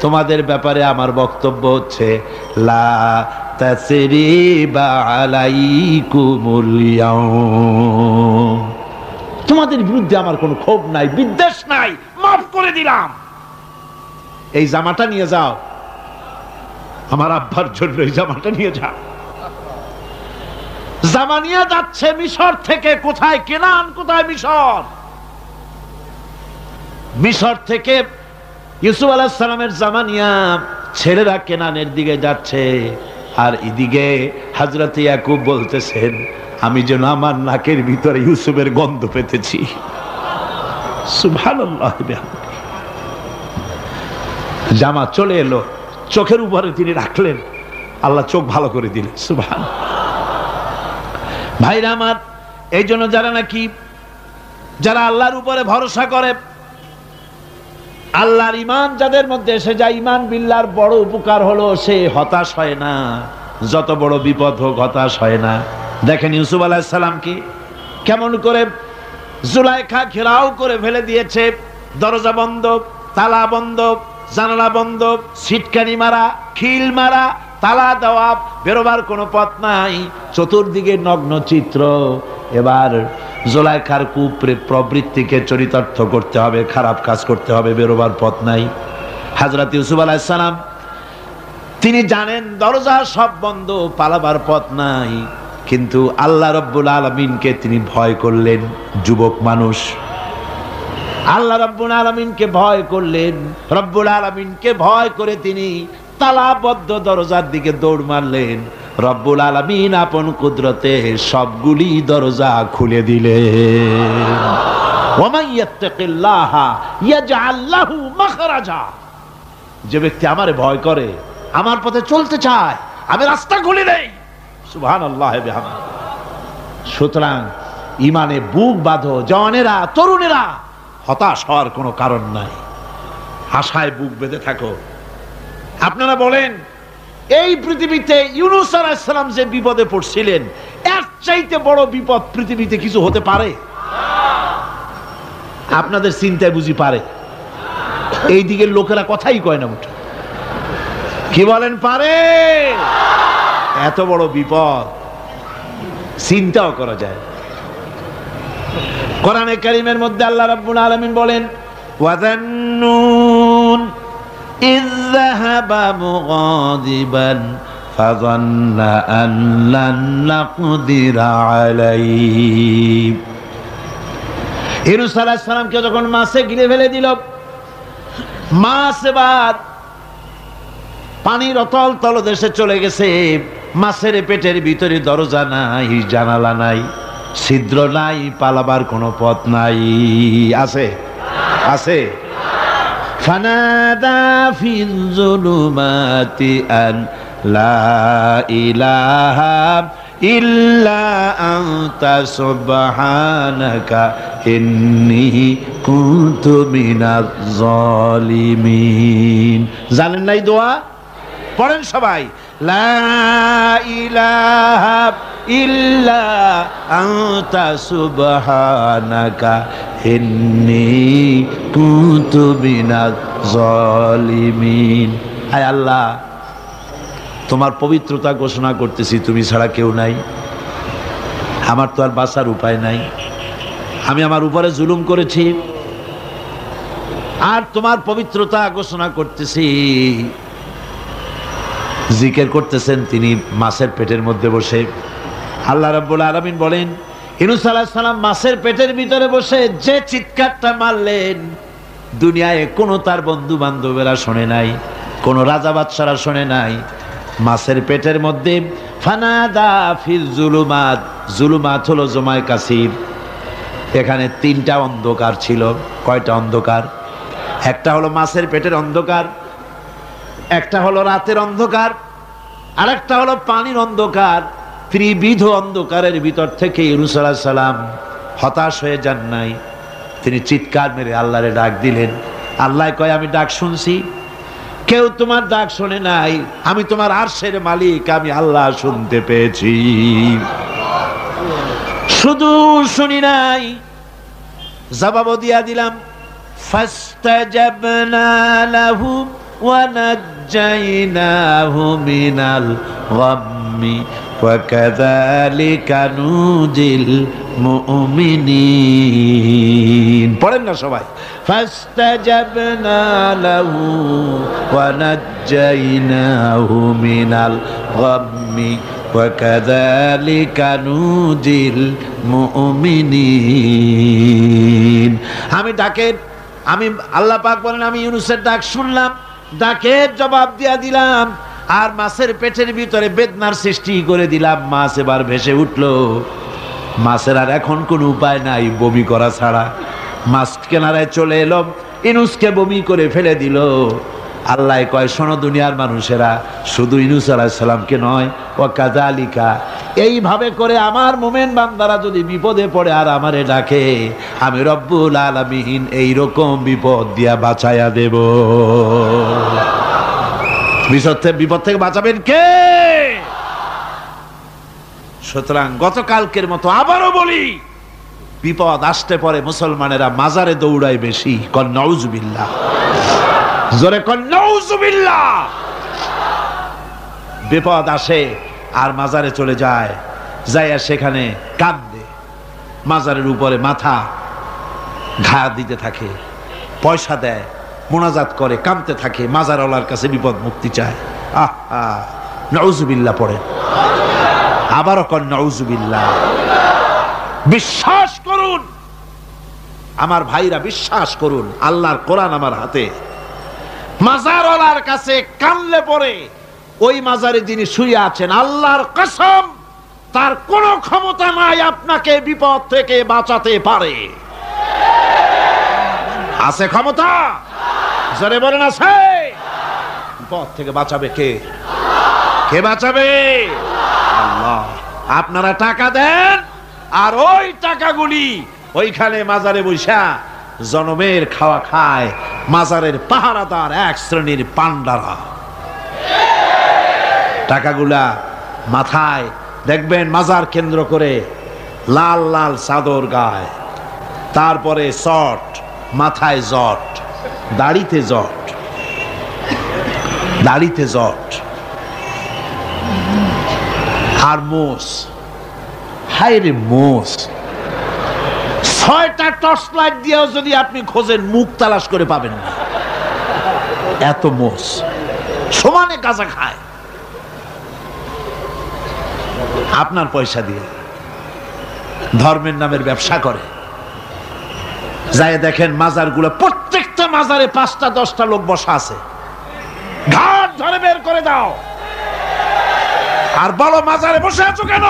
তোমাদের ব্যাপারে আমার বক্তব্য হচ্ছে, লা তাসরিবা আলাইকুমুল ইয়াউম, তোমাদের বিরুদ্ধে আমার কোনো ক্ষোভ নাই, বিদ্বেষ নাই, মাফ করে দিলাম। এই জামাটা নিয়ে যাও, আমার আব্বার জন্য এই জামাটা নিয়ে যাও। জামা নিয়ে যাচ্ছে মিশর থেকে। কোথায়? কেনান। কোথায়? মিশর। মিশর থেকে ইউসুফ আলাইহিস সালামের জামা নিয়ে ছেলেরা কেনানের দিকে যাচ্ছে। আর এদিকে হযরত ইয়াকুব বলতেছেন, আমি যেন আমার নাকের ভিতরে ইউসুফের গন্ধ পেতেছি। সুবহানাল্লাহ। জামা চলে এলো, চোখের উপরে তিনি রাখলেন, আল্লাহ চোখ ভালো করে দিলেন। সুবহানাল্লাহ। ভাইরা আমার, এই জন্য যারা আল্লাহর উপরে ভরসা করে, আল্লাহর ঈমান যাদের মধ্যে এসে যায়, ঈমান বিল্লাহর বড় উপকার হলো সে হতাশ হয় না। যত বড় বিপদ হোক হতাশ হয় না। দেখেন ইউসুফ আলাইহিস সালামকে কেমন করে জুলাইখা ঘেরাও করে ফেলে দিয়েছে। দরজা বন্ধ, তালা বন্ধ, জানালা বন্ধ, সিটকানি মারা, খিল মারা, তালা দেওয়া, বেরোবার কোনো পথ নাই, চতুর্দিকে নগ্ন চিত্র। এবার জুলাইখার প্রবৃত্তিকে চরিতার্থ করতে হবে, খারাপ কাজ করতে হবে, বেরোবার পথ নাই। হযরত ইউসুফ আলাইহিস সালাম তিনি জানেন দরজা সব বন্ধ, পালাবার পথ নাই, কিন্তু আল্লাহ রাব্বুল আলামিনকে তিনি ভয় করলেন। যুবক মানুষ, আল্লাহ রাব্বুল আলামিনকে ভয় করলেন। রব্বুল আলামিনকে ভয় করে তিনি তালাবদ্ধ দরজার দিকে দৌড় মারলেন। রব্বুল আলামিন আপন কুদরতে সবগুলি দরজা খুলে দিলেন। ওয়ামান ইয়াত্তাকিল্লাহা ইয়াজআল লাহু মাখরাজা, যে ব্যক্তি আমারে ভয় করে, আমার পথে চলতে চায়, আমি রাস্তা খুলে দেই। সুবহানাল্লাহ বিহামদিহি। সুতরাং ঈমানে বুক বাঁধো জওয়ানেরা, তরুণেরা, হতাশ হওয়ার কোনো কারণ নাই, আশায় বুক বেঁধে থাকো। আপনারা বলেন, এই পৃথিবীতে ইউনূস আলাইহিস সালাম যে বিপদে পড়ছিলেন, এর চাইতে বড় বিপদ পৃথিবীতে কিছু হতে পারে? আপনাদের চিন্তায় বুঝি পারে? এই দিকের লোকেরা কথাই কয় না মুঠে। কি বলেন পারে? এত বড় বিপদ চিন্তাও করা যায়। কোরআনে কারীমের মধ্যে আল্লাহ রাব্বুল আলামিন বলেন ওয়াযান্নুন ইয যাহাবা মুগাদিবান ফাযান্না আন লান নাকদিরা আলাইহি। ইউনূস আলাইহিস সালামকে যখন মাছে গিলে ফেলে দিল, মাছ এবার পানির অতল তলদেশে চলে গেছে। মাছের পেটের ভিতরে দরজা নাই, জানালা নাই, ছিদ্র নাই, পালাবার কোনো পথ নাই। আছে আছে ফানাদা ফিল যুলুমাতি আন লা ইলাহা ইল্লা আনতা সুবহানাকা ইন্নী কুনতু মিনাজ জালিমিন। জানেন নাই দোয়া? পড়েন সবাই, লা ইলাহা ইল্লা আনতা সুবহানাকা ইন্নী কুনতু মিনাজ জালিমিন। আয় আল্লাহ, তোমার পবিত্রতা ঘোষণা করতেছি, তুমি ছাড়া কেউ নাই, আমার তো আর বাঁচার উপায় নাই। আমি আমার উপরে জুলুম করেছি, আর তোমার পবিত্রতা ঘোষণা করতেছি। জিকির করতেছেন তিনি মাছের পেটের মধ্যে বসে। আল্লাহ রাব্বুল আলামিন বলেন ইউনূস আলাইহিস সালাম মাছের পেটের ভিতরে বসে যে চিৎকারটা মারলেন, দুনিয়ায় কোনো তার বন্ধু বান্ধবেরা শোনে নাই, কোন রাজা বাদশারা শোনে নাই। মাছের পেটের মধ্যে ফানাদা ফিল যুলুমাত, যুলুমাত হলো জমায় কাসির। এখানে তিনটা অন্ধকার ছিল। কয়টা অন্ধকার? একটা হলো মাছের পেটের অন্ধকার, একটা হলো রাতের অন্ধকার, আরেকটা হলো পানির অন্ধকার। ত্রিবিধ অন্ধকারের ভিতর থেকে ইউনূস আলাইহিস সালাম হতাশ হয়ে যান নাই, তিনি চিৎকার মেরে আল্লাহরে ডাক দিলেন। আল্লাহ কয় আমি ডাক শুনছি, কেউ তোমার ডাক শোনে নাই, আমি তোমার আরশের মালিক, আমি আল্লাহ শুনতে পেয়েছি। শুধু শুনি নাই, জবাবও দিয়া দিলাম। ফাস্তাজাবনা লাহু ওয়া নাজ্জাইনাহু মিনাল গাম্মি ওয়া কাযালিকা নুজিল মুমিনিন। পড়েন না সবাই, ফাস্তাজাবনা লাহু ওয়া নাজ্জাইনাহু মিনাল গাম্মি ওয়া কাযালিকা নুজিল মুমিনিন। আমি আল্লাহ পাক বলেন আমি ইউনূসের ডাক শুনলাম, ডাকের জবাব দিয়া দিলাম, আর মাছের পেটের ভিতরে বেদনার সৃষ্টি করে দিলাম। মাছ এবার ভেসে উঠলো। মাছের আর এখন কোনো উপায় নাই বমি করা ছাড়া। মাছ কিনারায় চলে এলো, ইউনূসকে বমি করে ফেলে দিল। আল্লাহ কয় শোনো দুনিয়ার মানুষেরা, শুধু ইউনূস আলাইহিস সালামকে নয়, ওয়া কাযালিকা, এইভাবে করে আমার মুমিন বান্দারা যদি বিপদে পড়ে আর আমারে ডাকে, আমি রব্বুল আলামিন এইরকম বিপদ দিয়া বাঁচাইয়া দেব। বিপদ থেকে বাঁচাবেন কে? সুতরাং গতকালকের মতো আবারও বলি, বিপদ আসতে পরে মুসলমানেরা মাজারে দৌড়ায় বেশি। কন নাউজুবিল্লাহ, জোরে কন নাউজুবিল্লাহ। বিপদ আসে আর মাজারে চলে যায়, যাইয়া সেখানে কাঁদে, মাজারের উপরে মাথা ঘা দিতে থাকে, পয়সা দেয়, মোনাজাত করে, কাঁদতে থাকে, মাজারওয়ালার কাছে বিপদ মুক্তি চায়। নাউজুবিল্লাহ পড়ে, আবারও কন নাউজুবিল্লাহ। বিশ্বাস করুন আমার ভাইরা, বিশ্বাস করুন, আল্লাহর কোরআন আমার হাতে। মাজারওয়ালার কাছে কানলে পরে ওই মাজারে যিনি শুয়ে আছেন, আল্লাহর কসম তার কোনো ক্ষমতা নাই আপনাকে বিপদ থেকে বাঁচাতে পারে। আছে ক্ষমতা? জোরে বলেন আছে। বিপদ থেকে বাঁচাবে কে? কে বাঁচাবে? আল্লাহ। আপনারা টাকা দেন, আর ওই টাকাগুলি ওইখানে মাজারে বৈশা জনমের খাওয়া খায় মাজারের পাহারাদার এক শ্রেণীর পান্ডারা। টাকাগুলা মাথায় দেখবেন মাজার কেন্দ্র করে লাল লাল চাদর গায়, তারপরে শট, মাথায় জট, দাড়িতে জট, দাড়িতে জট আর মোষ, হায় রে মোষ, 6টা টর্চ লাইট দিয়েও যদি আপনি খোঁজেন মুখ তালাশ করে পাবেন না, এত মোষ সমানে গাঁজা খায় আপনার পয়সা দিয়ে, ধর্মের নামের ব্যবসা করে। যাই দেখেন মাজার গুলো, প্রত্যেকটা মাজারে 5টা 10টা লোক বসা আছে, ঘাট ধরে বের করে দাও আর বলো মাজারে বসে আছো কেন?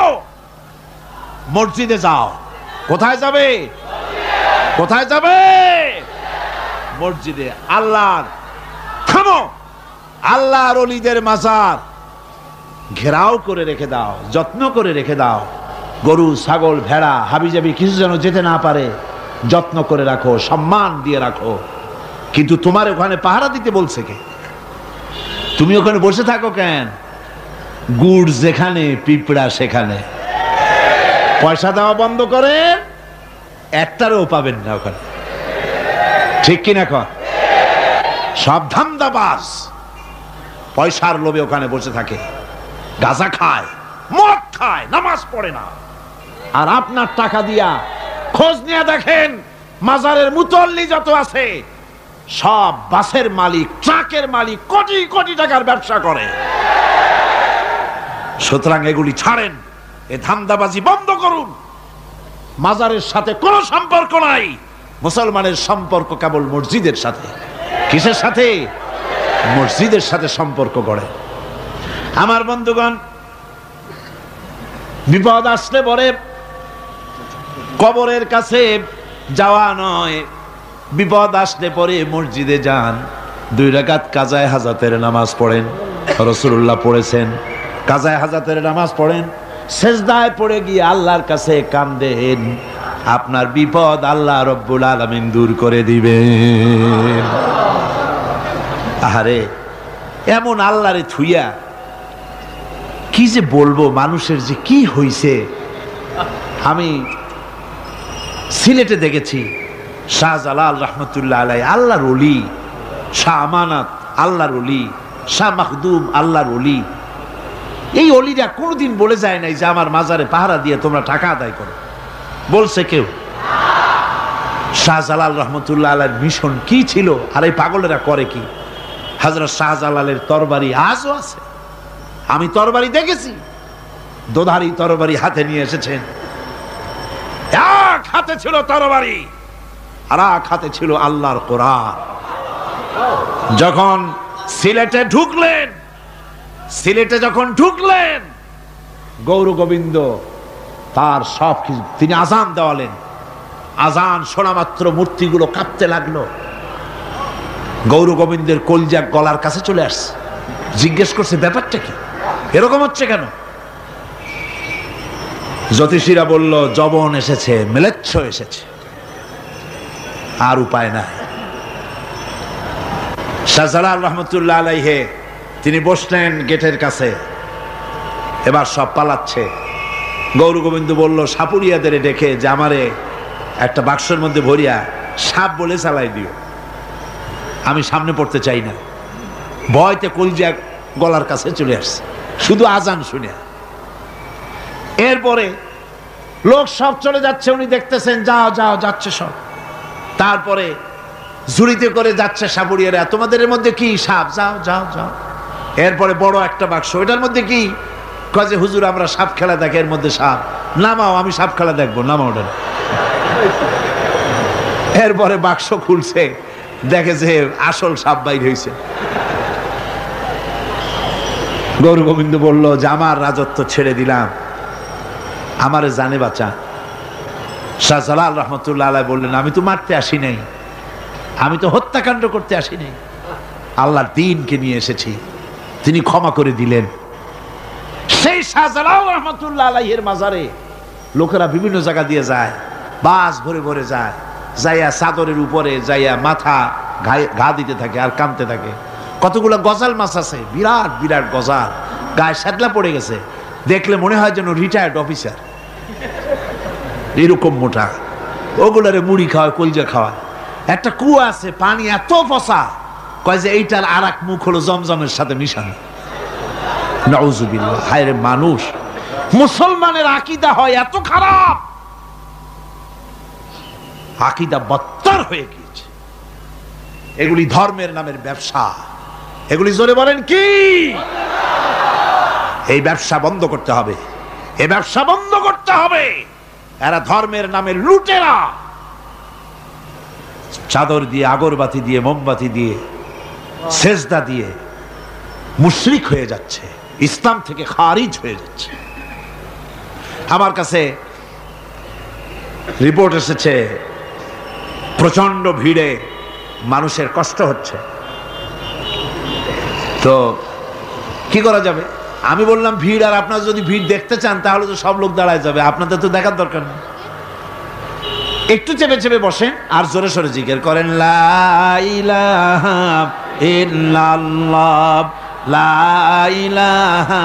মসজিদে যাও। কোথায় যাবে? কোথায় যাবে? মসজিদে। আল্লাহর থামো, আল্লাহর ওলিদের মাজার ঘেরাও করে রেখে দাও, যত্ন করে রেখে দাও। গরু ছাগল ভেড়া হাবিজাবি কিছু যেন যেতে না পারে, যত্ন করে রাখো, সম্মান দিয়ে রাখো। কিন্তু তোমার ওখানে পাহারা দিতে বলছে কে? তুমি ওখানে বসে থাকো কেন? গুড় যেখানে পিঁপড়া সেখানে। পয়সা দেওয়া বন্ধ করে, একটারও পাবেন না ওখানে, ঠিক কিনা কর? সব ধান্দাবাজ পয়সার লোভে ওখানে বসে থাকে, গাঁজা খায়, মদ খায়, নামাজ পড়ে না। আর আপনার টাকা দিয়া খোঁজ নিয়ে দেখেন মাজারের মুতল্লি যত আছে সব বাসের মালিক, ট্রাকের মালিক, কোটি কোটি টাকার ব্যবসা করে। সুতরাং এগুলি ছাড়েন, এ ধান্দাবাজি বন্ধ করুন। মাজারের সাথে কোনো সম্পর্ক নাই, মুসলমানের সম্পর্ক কেবল মসজিদের সাথে। কিসের সাথে? মসজিদের সাথে সম্পর্ক গড়ে। আমার বন্ধুগণ, বিপদ আসলে পরে কবরের কাছে যাওয়া নয়, বিপদ আসলে পরে মসজিদে যান, 2 রাকাত কাজায়ে হাজাতের নামাজ পড়েন। রাসূলুল্লাহ পড়েছেন, কাজায়ে হাজাতের নামাজ পড়েন, সেজদায় পড়ে গিয়ে আল্লাহর কাছে কান্দেন, আপনার বিপদ আল্লাহ রব্বুল আলামিন দূর করে দিবেন। আহারে, এমন আল্লাহরে থুইয়া কি যে বলবো, মানুষের যে কি হইছে। আমি সিলেটে দেখেছি শাহজালাল রহমতুল্লাহ আলাইহি, আল্লাহর ওলি, শাহ আমানত আল্লাহর ওলি, শাহ মাখদুম আল্লাহর ওলি। এই ওলিরা কোনোদিন বলে যায় নাই যে আমার মাজারে পাহারা দিয়ে তোমরা টাকা আদায় করো, বলছে কেউ? শাহজালাল রহমতুল্লাহ আলাইহির মিশন কি ছিল, আর এই পাগলেরা করে কি? হযরত শাহজালালের তরবারি আজও আছে, আমি তরবারি দেখেছি, দোধারি তরবারি হাতে নিয়ে এসেছেন। এক হাতে ছিল তরবারি আর এক হাতে ছিল আল্লাহর কোরআন। যখন সিলেটে ঢুকলেন গৌর গোবিন্দ তার সব কিছু, তিনি আজান দেওয়ালেন। আজান শোনা মাত্র মূর্তিগুলো কাঁপতে লাগলো। গৌর গোবিন্দের কলজা গলার কাছে চলে আসছে, জিজ্ঞেস করছে ব্যাপারটা কি, এরকম হচ্ছে কেন? জ্যোতিষীরা বলল যবন এসেছে, মেলেচ্ছ এসেছে, আর উপায় নাই। শাহজালাল রহমতুল্লাহ আলাইহি তিনি বসলেন গেটের কাছে, এবার সব পালাচ্ছে। গৌর গোবিন্দ বলল সাপুরিয়াদের ডেকে যে আমারে একটা বাক্সের মধ্যে ভরিয়া সাপ বলে চালাই দিও, আমি সামনে পড়তে চাই না। ভয়তে কলজা গলার কাছে চলে আসছে শুধু আজান শুনে। এরপরে লোক সব চলে যাচ্ছে, উনি দেখতেছেন যাও যাও যাচ্ছে সব। তারপরে ঝুড়িতে করে যাচ্ছে সাপুরিয়ারা, তোমাদের মধ্যে কি সাপ, যাও যাও যাও। এরপরে বড় একটা বাক্স, এটার মধ্যে কি? কাজে হুজুর আমরা সাপ খেলা দেখি, এর মধ্যে সাপ, নামাও, আমি সাপ খেলা দেখবো, নামাও ওটা। এরপরে বাক্স খুলছে, দেখে যে আসল সাপ বাইর হয়েছে। গৌর গোবিন্দ বলল যে আমার রাজত্ব ছেড়ে দিলাম, আমারে জানে বাঁচা। শাহজালাল রহমতুল্লাহ আলাইহি বললেন আমি তো মারতে আসি নাই, আমি তো হত্যাকাণ্ড করতে আসি নাই, আল্লাহর দ্বীনকে নিয়ে এসেছি। তিনি ক্ষমা করে দিলেন। সেই শাহজালাল রহমতুল্লাহ আলাইহির মাজারে লোকেরা বিভিন্ন জায়গা দিয়ে যায়, বাস ভরে ভরে যায়, যাইয়া চাদরের উপরে যাইয়া মাথা ঘা দিতে থাকে আর কাঁদতে থাকে। কতগুলো গজাল মাছ আছে, বিরাট বিরাট গজাল, গায়ে শ্যাদলা পড়ে গেছে, দেখলে মনে হয় যেন রিটায়ার্ড অফিসার, এরকম মোটা। ওগুলারে মুড়ি খাওয়ায়, কলজা খাওয়ায়। একটা কুয়া আছে, পানি এত ফসা, কয় যে এইটার আর এক মুখ হলো জমজমের সাথে মিশানো। নাউজুবিল্লাহ। হায় রে মানুষ, মুসলমানের আকীদা হয় এত খারাপ, আকীদা বত্তর হয়ে গিয়েছে। এগুলি ধর্মের নামের ব্যবসা, এগুলি জোরে বলেন কি? এই ব্যবসা বন্ধ করতে হবে, এই ব্যবসা বন্ধ করতে হবে। এরা ধর্মের নামে লুটেরা, চাদর দিয়ে, আগরবাতি দিয়ে, মোমবাতি দিয়ে, সেজদা দিয়ে মুশরিক হয়ে যাচ্ছে, ইসলাম থেকে খারিজ হয়ে যাচ্ছে। আমার কাছে রিপোর্ট এসেছে প্রচন্ড ভিড়ে মানুষের কষ্ট হচ্ছে, তো কি করা যাবে? আমি বললাম ভিড়, আর আপনারা যদি ভিড় দেখতে চান তাহলে তো সব লোক দাঁড়ায় যাবে, আপনাদের তো দেখার দরকার নেই। একটু চেপে চেপে বসেন আর জোরে সোরে জিকির করেন, লা ইলাহা ইল্লাল্লাহ, লা ইলাহা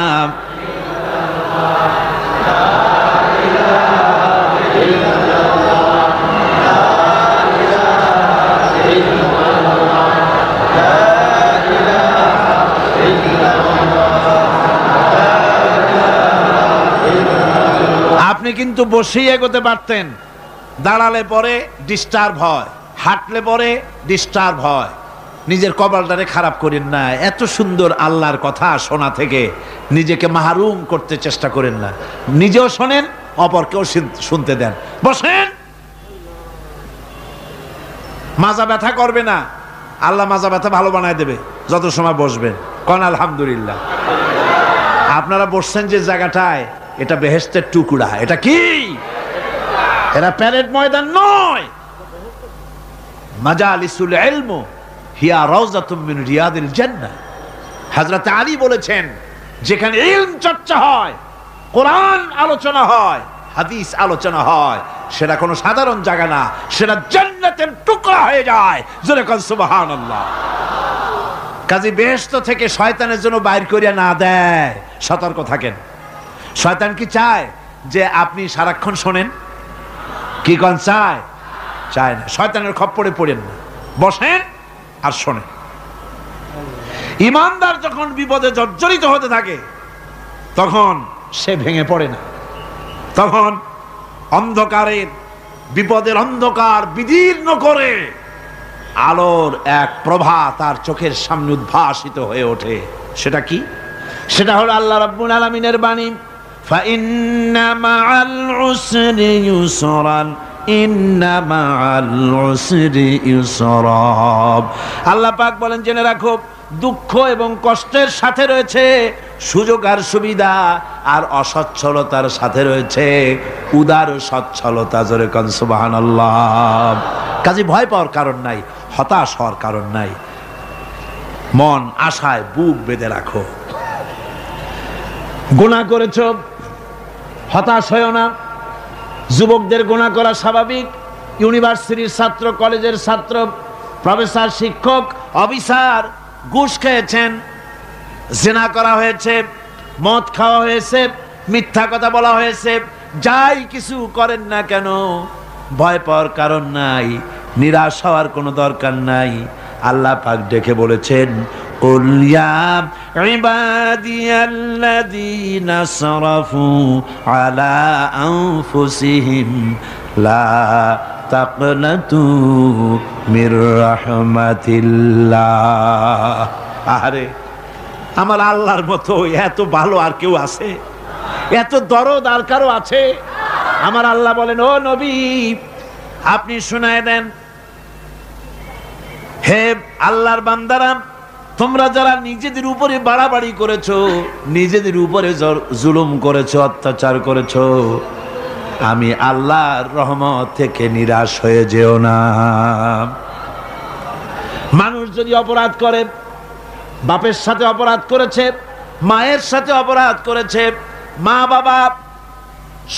আপনি কিন্তু বসেই এগোতে পারতেন, দাঁড়ালে পরে ডিস্টার্ব হয়, হাঁটলে পরে ডিস্টার্ব হয়। নিজের কপালটারে খারাপ করেন না, এত সুন্দর আল্লাহর কথা শোনা থেকে নিজেকে মাহরুম করতে চেষ্টা করেন না। নিজেও শোনেন, অপরকেও শুনতে দেন। বসেন, মাজা ব্যথা করবে না, আল্লাহ মাজা ব্যথা ভালো বানায় দেবে যত সময় বসবেন। কোন আলহামদুলিল্লাহ। আপনারা বসছেন যে জায়গাটায়, এটা বেহেশতের টুকরা। এটা কি? এরা প্যারেড ময়দান নয়। মাজালিসুল ইলম হিয়া রাউযাতুম মিন রিয়াদিল জান্নাহ। হযরত আলী বলেছেন, যেখানে ইলম চর্চা হয়, কোরআন আলোচনা হয়, হাদিস আলোচনা হয়, সেটা কোনো সাধারণ জায়গা না, সেটা জান্নাতের টুকরা হয়ে যায়। জোরে কোন সুবহানাল্লাহ। কাজী বেহেশত থেকে শয়তানের জন্য বাইর করিয়া না দেয়, সতর্ক থাকেন। শয়তান কি চায় যে আপনি সারাক্ষণ শোনেন? কি কোন চায়? চায় না। শয়তানের খপ্পরে পড়েন না, বসেন আর শোনেন। ইমানদার যখন বিপদে জর্জরিত হতে থাকে তখন সে ভেঙে পড়ে না, তখন অন্ধকারের, বিপদের অন্ধকার বিদীর্ণ করে আলোর এক প্রভা তার চোখের সামনে উদ্ভাসিত হয়ে ওঠে। সেটা কি? সেটা হলো আল্লাহ রাব্বুল আলামিনের বাণী, ফাইন্না মাআল উসরি ইউসরান, ইন্না মাআল উসরি ইউসরা। আল্লাহ পাক বলেন, জেনে রাখো, দুঃখ এবং কষ্টের সাথে রয়েছে সুযোগ আর সুবিধা, আর অসচ্ছলতার সাথে রয়েছে উদার সচ্ছলতা। জোরে কোন সুবহানাল্লাহ। কাজে ভয় পাওয়ার কারণ নাই, হতাশ হওয়ার কারণ নাই। মন আশায় বুক বেঁধে রাখো। গুনাহ করেছ, হতাশ হয়েও না। যুবকদের গুনাহ করা স্বাভাবিক। ইউনিভার্সিটির ছাত্র, কলেজের ছাত্র, প্রফেসর, শিক্ষক, অফিসার ঘুষ খেয়েছেন, জিনা করা হয়েছে, মদ খাওয়া হয়েছে, মিথ্যা কথা বলা হয়েছে, যাই কিছু করেন না কেন ভয় পাওয়ার কারণ নাই, নিরাশ হওয়ার কোনো দরকার নাই। আল্লাহ পাক ডেকে বলেছেন, কুল ইয়া ইবাদিয়াল্লাযীনা আসরাফু আলা আনফুসিহিম লা তাকনাতু মির রাহমাতিল্লাহ। আরে আমার আল্লাহর মতো এত ভালো আর কেউ আছে? এত দরদ আর কারো আছে? আমার আল্লাহ বলেন, ও নবী, আপনি শুনায় দেন, হে আল্লাহর বান্দারা, তোমরা যারা নিজেদের উপরে বাড়াবাড়ি করেছো, নিজেদের উপরে জুলুম করেছো, অত্যাচার করেছো, আমি আল্লাহর রহমত থেকে নিরাশ হয়ে যেও না। মানুষ যদি অপরাধ করে, বাপের সাথে অপরাধ করেছে, মায়ের সাথে অপরাধ করেছে, মা বাবা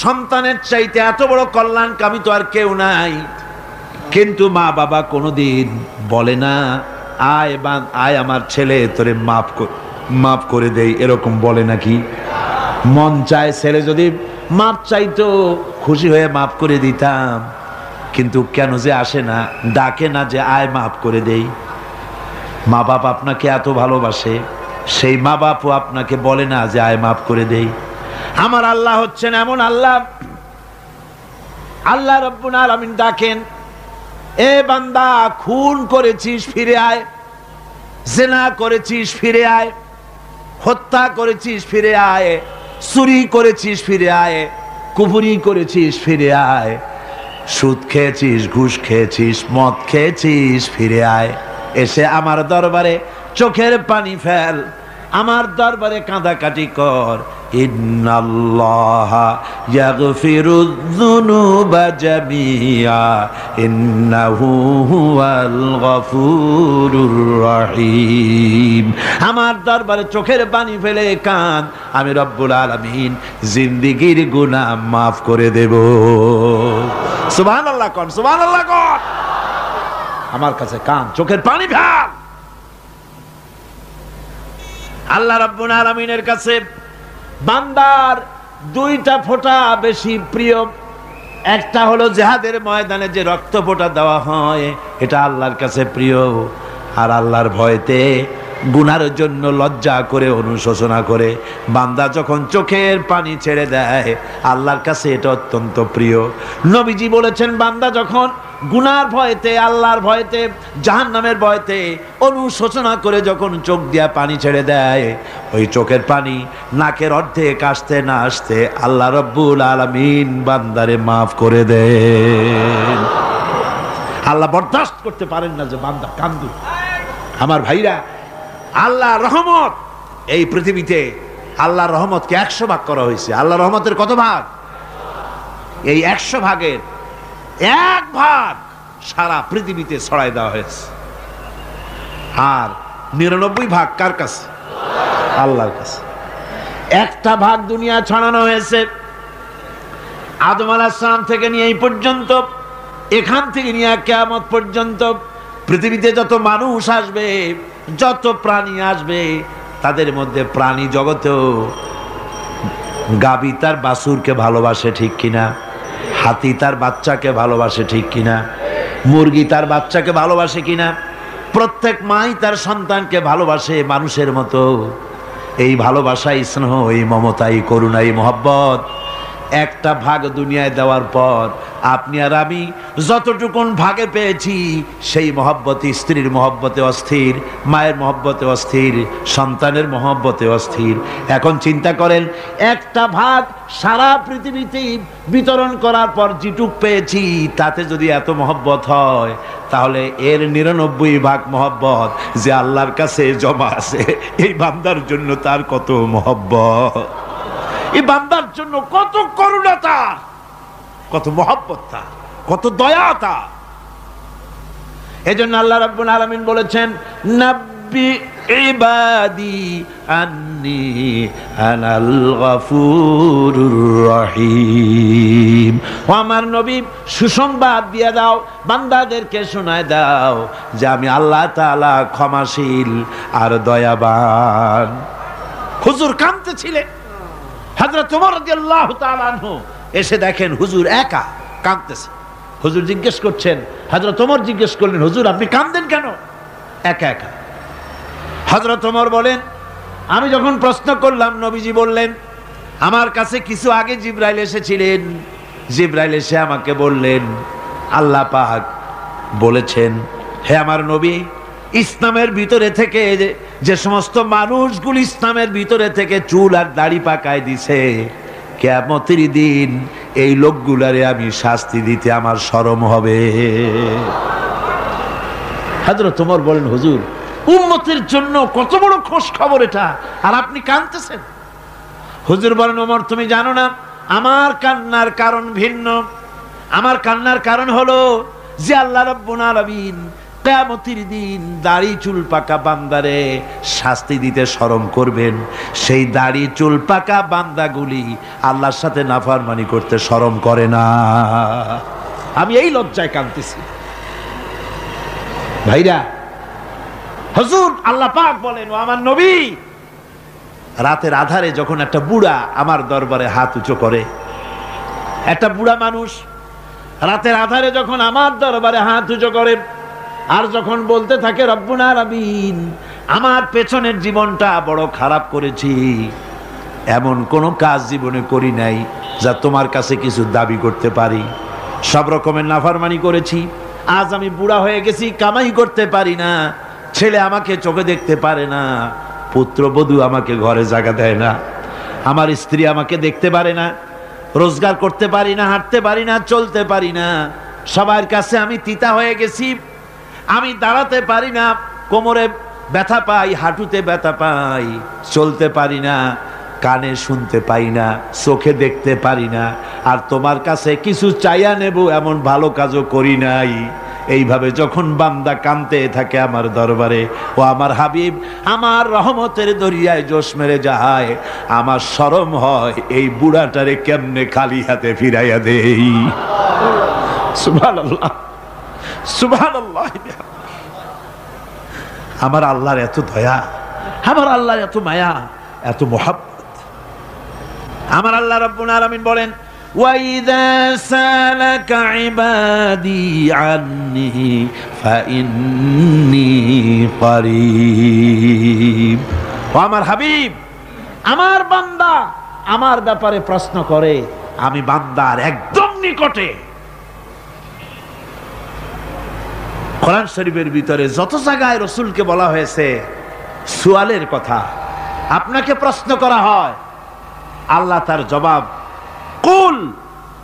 সন্তানের চাইতে এত বড় কল্যাণকামী তো আর কেউ নাই, কিন্তু মা বাবা কোনোদিন বলে না, আয় আমার ছেলে তোরে মাফ করে দেই, এরকম বলে নাকি? মন চায় ছেলে যদি মাপ চাইতো, খুশি হয়ে মাফ করে দিতাম, কিন্তু কেন যে আসে না, ডাকে না যে আয় মাফ করে দেই। মা বাপ আপনাকে এত ভালোবাসে, সেই মা বাপও আপনাকে বলে না যে আয় মাফ করে দেই। আমার আল্লাহ হচ্ছেন এমন আল্লাহ, আল্লাহ রাব্বুল আলামিন ডাকেন, এ বান্দা খুন করেছিস ফিরে আয়, জিনা করেছিস ফিরে আয়, হত্যা করেছিস ফিরে আয়, চুরি করেছিস ফিরে আয়, কুফরি করেছিস ফিরে আয়, সুদ খেয়েছিস, ঘুষ খেয়েছিস, মদ খেয়েছিস ফিরে আয়, এসে আমার দরবারে চোখের পানি ফেল, আমার দরবারে কাঁদাকাটি কর। ইন্নাল্লাহা ইয়াগফিরুয যুনুবা জামিআ ইন্নাহু হুয়াল গফুরুর রহিম। আমার দরবারে চোখের পানি ফেলে কাঁদ, আমি রব্বুল আলামিন জিন্দেগীর গুনাহ মাফ করে দেব। সুবহানাল্লাহ কোন, সুবহানাল্লাহ কোন। আমার কাছে কাঁদ, চোখের পানি ফেল। আল্লাহ রাব্বুল আলামিনের কাছে বান্দার দুইটা ফোঁটা বেশি প্রিয়। একটা হলো জিহাদের ময়দানে যে রক্ত ফোঁটা দেওয়া হয়, এটা আল্লাহর কাছে প্রিয়। আর আল্লাহর ভয়তে গুনার জন্য লজ্জা করে অনুশোচনা করে বান্দা যখন চোখের পানি ছেড়ে দেয়, আল্লাহর কাছে এটা অত্যন্ত প্রিয়। নবীজি বলেছেন, বান্দা যখন গুনার ভয়তে, আল্লাহর ভয়তে, জাহান্নামের ভয়তে অনুশোচনা করে যখন চোখ দিয়া পানি ছেড়ে দেয়, ওই চোখের পানি নাকের অর্ধেক আসতে না আসতে আল্লাহ রব্বুল আলামিন বান্দারে মাফ করে দেন। আল্লাহ বরদাস্ত করতে পারেন না যে বান্দা কান্দু। আমার ভাইরা, আল্লাহ রহমত, এই পৃথিবীতে আল্লাহর রহমতকে 100 ভাগ করা হয়েছে। আল্লাহর রহমতের কত ভাগ? এই 100 ভাগের 1 ভাগ সারা পৃথিবীতে ছড়াই দেওয়া হয়েছে। আর 99 ভাগ কার কাছে? আল্লাহর কাছে। একটা ভাগ দুনিয়া ছড়ানো হয়েছে আদম আলাইহিস সালাম থেকে নিয়ে এই পর্যন্ত, এখান থেকে নিয়ে কিয়ামত পর্যন্ত পৃথিবীতে যত মানুষ আসবে, যত প্রাণী আসবে, তাদের মধ্যে প্রাণী জগতেও গাভী তার বাছুরকে ভালোবাসে ঠিক কিনা, হাতি তার বাচ্চাকে ভালোবাসে ঠিক কিনা, মুরগি তার বাচ্চাকে ভালোবাসে কিনা, প্রত্যেক মাই তার সন্তানকে ভালোবাসে মানুষের মতো। এই ভালোবাসা, এই স্নেহ, এই মমতা, এই করুণা, এই মহব্বত একটা ভাগ দুনিয়ায় দেওয়ার পর আপনি আর আমি যতটুকুন ভাগে পেয়েছি, সেই মহব্বতে, স্ত্রীর মহব্বতে অস্থির, মায়ের মহব্বতে অস্থির, সন্তানের মহব্বতে অস্থির। এখন চিন্তা করেন, একটা ভাগ সারা পৃথিবীতে বিতরণ করার পর যেটুক পেয়েছি, তাতে যদি এত মহব্বত হয়, তাহলে এর 99 ভাগ মহব্বত যে আল্লাহর কাছে জমা আছে, এই বান্দার জন্য তার কত মহব্বত, এই বান্দার জন্য কত করুণা তার, কত মহব্বত তার, কত দয়া তার। এজন্য আল্লাহ রাব্বুল আলামিন বলেছেন, নাব্বি ইবাদি আন্নি আনাল গফুরুর রহিম। ও আমার নবী, সুসংবাদ দিয়ে দাও, বান্দাদেরকে শোনায় দাও যে আমি আল্লাহ তাআলা ক্ষমাশীল আর দয়াবান। হুজুর কাঁদতেছিলেন, হযরত ওমর রাদিয়াল্লাহু তাআলা আনহু এসে দেখেন হুজুর একা কাঁদতেছে। হুজুর জিজ্ঞেস করছেন, হযরত ওমর জিজ্ঞেস করলেন, হুজুর আপনি কাঁদেন কেন একা একা? হযরত ওমর বলেন, আমি যখন প্রশ্ন করলাম, নবীজি বললেন, আমার কাছে কিছু আগে জিবরাইল এসেছিলেন। জিবরাইল এসে আমাকে বললেন, আল্লাহ পাক বলেছেন, হে আমার নবী, ইসলামের ভিতরে থেকে যে সমস্ত মানুষগুলি ইসলামের ভিতরে থেকে চুল আর দাড়ি পাকায় দিছে, কিয়ামতের দিন এই লোকগুলারে আমি শাস্তি দিতে আমার শরম হবে। হযরত ওমর বলেন, হুজুর উম্মতের জন্য কত বড় খোঁজ খবর এটা, আর আপনি কাঁদতেছেন। হুজুর বলেন, ওমর তুমি জানো না, আমার কান্নার কারণ ভিন্ন। আমার কান্নার কারণ হলো যে আল্লাহ রাব্বুল আলামিন কিয়ামতের দিন দাড়ি চুল পাকা বান্দারে শাস্তি দিতে শরম করবেন। সেই দাড়ি চুল পাকা বান্দাগুলি আল্লাহর সাথে নাফরমানি করতে শরম করে না। আমি এই লজ্জায় কাঁদতেছি। ভাইরা, হুজুর আল্লাহ পাক বলেন, ও আমার নবী, রাতের আধারে যখন একটা বুড়া আমার দরবারে হাত উঁচু করে, একটা বুড়া মানুষ রাতের আধারে যখন আমার দরবারে হাত উঁচু করে, আর যখন বলতে থাকে রব্বুনা রাবিন, আমার পেছনের জীবনটা বড় খারাপ করেছি, এমন কোনো কাজ জীবনে করি নাই যা তোমার কাছে কিছু দাবি করতে পারি, সব রকমের নাফরমানি করেছি, আজ আমি বুড়া হয়ে গেছি, কামাই করতে পারি না, ছেলে আমাকে চোখে দেখতে পারে না, পুত্রবধূ আমাকে ঘরে জায়গা দেয় না, আমার স্ত্রী আমাকে দেখতে পারে না, রোজগার করতে পারি না, হাঁটতে পারি না, চলতে পারি না, সবার কাছে আমি তিতা হয়ে গেছি, আমি দাঁড়াতে পারি না, কোমরে ব্যথা পাই, হাঁটুতে ব্যথা পাই, চলতে পারি না, কানে শুনতে পাই না, চোখে দেখতে পারি না, আর তোমার কাছে কিছু চাইয়া নেব এমন ভালো কাজও করি নাই। এইভাবে যখন বান্দা কাঁদতে থাকে আমার দরবারে, ও আমার হাবিব আমার রহমতের দরিয়ায় জোশ মেরে যায়, আমার শরম হয় এই বুড়াটারে কেমনে খালি হাতে ফিরাইয়া দেই। সুবহানাল্লাহ, সুবহানাল্লাহ। আমার আল্লাহর এত দয়া, আমার আল্লাহর এত মায়া, এত মহব্বত। আমার আল্লাহ রাব্বুল আলামিন বলেন, وَإِذَا سَأَلَكَ عِبَادِي عَنِّي فَإِنِّي قَرِيبٌ। ও আমার হাবিব, আমার বান্দা আমার ব্যাপারে প্রশ্ন করে, আমি বান্দার একদম নিকটে। কোরআন শরীফের ভিতরে যত জায়গায় রাসূলকে বলা হয়েছে সুয়ালের কথা, আপনাকে প্রশ্ন করা হয়, আল্লাহ তার জবাব কুল